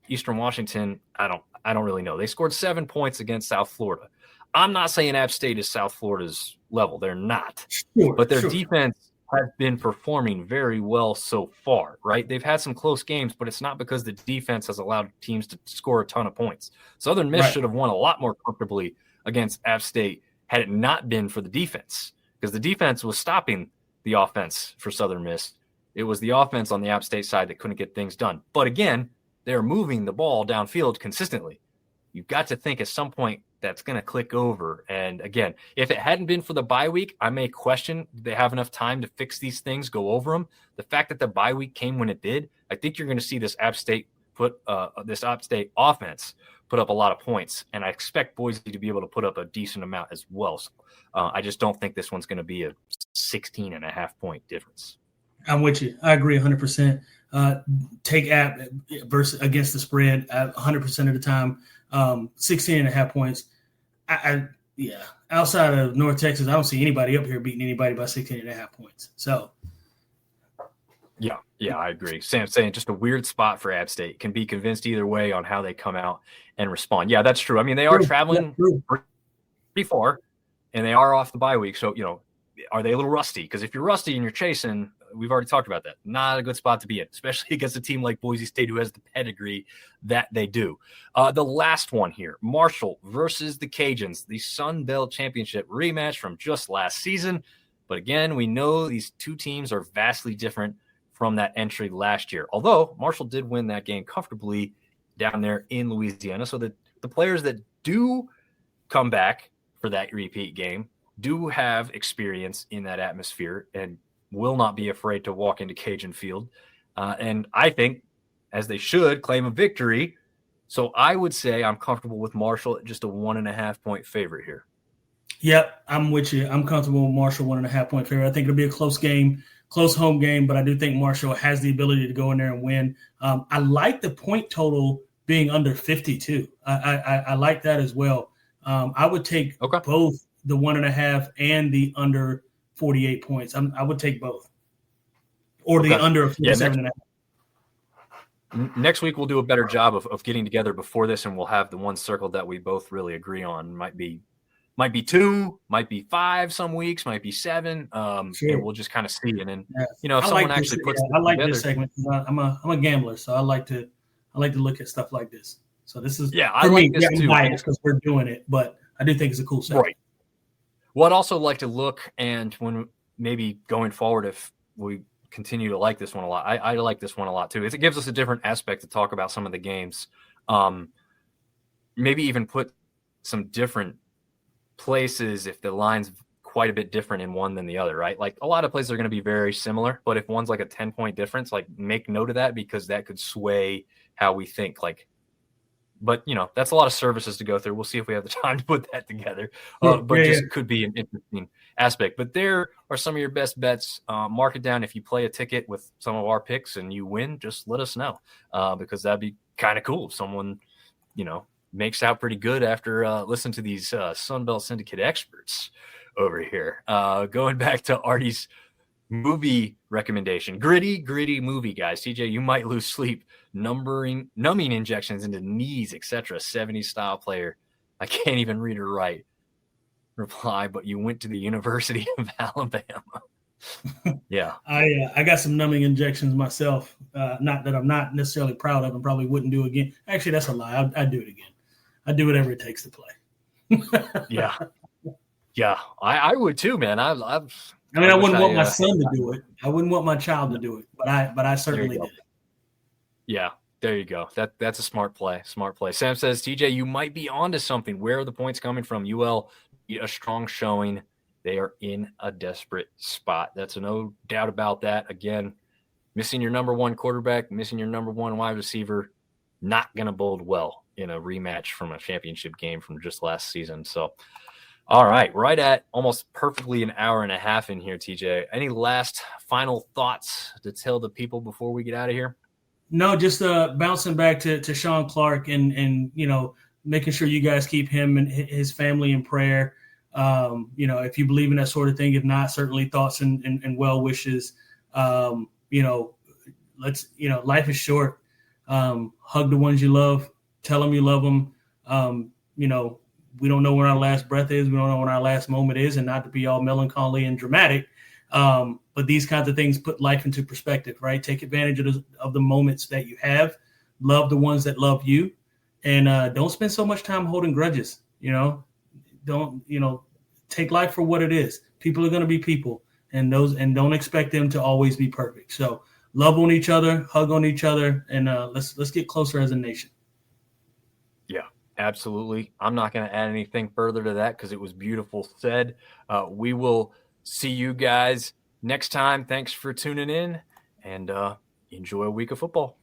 Eastern Washington, I don't really know. They scored 7 points against South Florida. I'm not saying App State is South Florida's level. They're not. But their defense has been performing very well so far, right? They've had some close games, but it's not because the defense has allowed teams to score a ton of points. Southern Miss should have won a lot more comfortably against App State had it not been for the defense, because the defense was stopping the offense for Southern Miss. It was the offense on the App State side that couldn't get things done. But again, they're moving the ball downfield consistently. You've got to think at some point that's going to click over. And again, if it hadn't been for the bye week, I may question, do they have enough time to fix these things, go over them? The fact that the bye week came when it did, I think you're going to see this App State offense put up a lot of points. And I expect Boise to be able to put up a decent amount as well. So, I just don't think this one's going to be a 16.5 point difference. I'm with you. I agree 100%. Take App versus against the spread 100% of the time. 16.5 points. Outside of North Texas, I don't see anybody up here beating anybody by 16.5 points. So, yeah, I agree. Sam's saying just a weird spot for App State. Can be convinced either way on how they come out and respond. Yeah, that's true. I mean, they are traveling pretty far, and they are off the bye week. So, are they a little rusty? Because if you're rusty and you're chasing, we've already talked about that. Not a good spot to be in, especially against a team like Boise State who has the pedigree that they do. The last one here, Marshall versus the Cajuns, the Sun Belt Championship rematch from just last season. But again, we know these two teams are vastly different from that entry last year. Although Marshall did win that game comfortably down there in Louisiana. So that the players that do come back for that repeat game do have experience in that atmosphere and will not be afraid to walk into Cajun Field. And I think, as they should, claim a victory. So I would say I'm comfortable with Marshall at just a 1.5 point favorite here. Yep, I'm with you. I'm comfortable with Marshall 1.5 point favorite. I think it'll be a close game, close home game, but I do think Marshall has the ability to go in there and win. I like the point total being under 52. I like that as well. I would take both the 1.5 and the under 48 points. I would take both. Or the under 47.5. Next week, we'll do a better job of getting together before this, and we'll have the one circle that we both really agree on. Might be 2, might be 5 some weeks, might be 7. And we'll just kind of see. And then, if someone actually puts it together. I like this segment. I'm a gambler, so I like to look at stuff like this. So this is I like this too because we're doing it, but I do think it's a cool segment. Right. Well, I'd also like to look, and when maybe going forward, if we continue to like this one a lot, I like this one a lot too. It gives us a different aspect to talk about some of the games. Maybe even put some different places if the line's quite a bit different in one than the other, right? Like a lot of places are going to be very similar, but if one's like a 10-point difference, like make note of that because that could sway how we think. But, that's a lot of services to go through. We'll see if we have the time to put that together. Could be an interesting aspect. But there are some of your best bets. Mark it down. If you play a ticket with some of our picks and you win, just let us know because that'd be kind of cool if someone, makes out pretty good after listening to these Sunbelt Syndicate experts over here. Going back to Artie's movie recommendation. Gritty movie, guys. TJ, you might lose sleep. Numbing injections into knees, etc. 70s style player. I can't even read or write. Reply, but you went to the University of Alabama. Yeah. I got some numbing injections myself. Not that I'm not necessarily proud of and probably wouldn't do again. Actually, that's a lie. I'd do it again. I'd do whatever it takes to play. Yeah. Yeah, I would too, man. I mean, I I wish wouldn't I want my had son to do gotten. it. I wouldn't want my child to No, do it, but I there you certainly go. did it. Yeah, there you go. That's a smart play. Smart play. Sam says, TJ, you might be onto something. Where are the points coming from? UL need a strong showing. They are in a desperate spot. That's no doubt about that. Again, missing your number one quarterback, missing your number one wide receiver, not going to bode well in a rematch from a championship game from just last season. So, all right at almost perfectly an hour and a half in here, TJ. Any last final thoughts to tell the people before we get out of here? No, just bouncing back to Sean Clark and making sure you guys keep him and his family in prayer. If you believe in that sort of thing, if not, certainly thoughts and well wishes. Life is short. Hug the ones you love. Tell them you love them. We don't know when our last breath is. We don't know when our last moment is, and not to be all melancholy and dramatic. But these kinds of things put life into perspective, right? Take advantage of the moments that you have. Love the ones that love you, and don't spend so much time holding grudges. Don't take life for what it is. People are going to be people, and don't expect them to always be perfect. So love on each other, hug on each other, and let's get closer as a nation. Yeah, absolutely. I'm not going to add anything further to that because it was beautiful said. We will see you guys next time. Thanks for tuning in, and enjoy a week of football.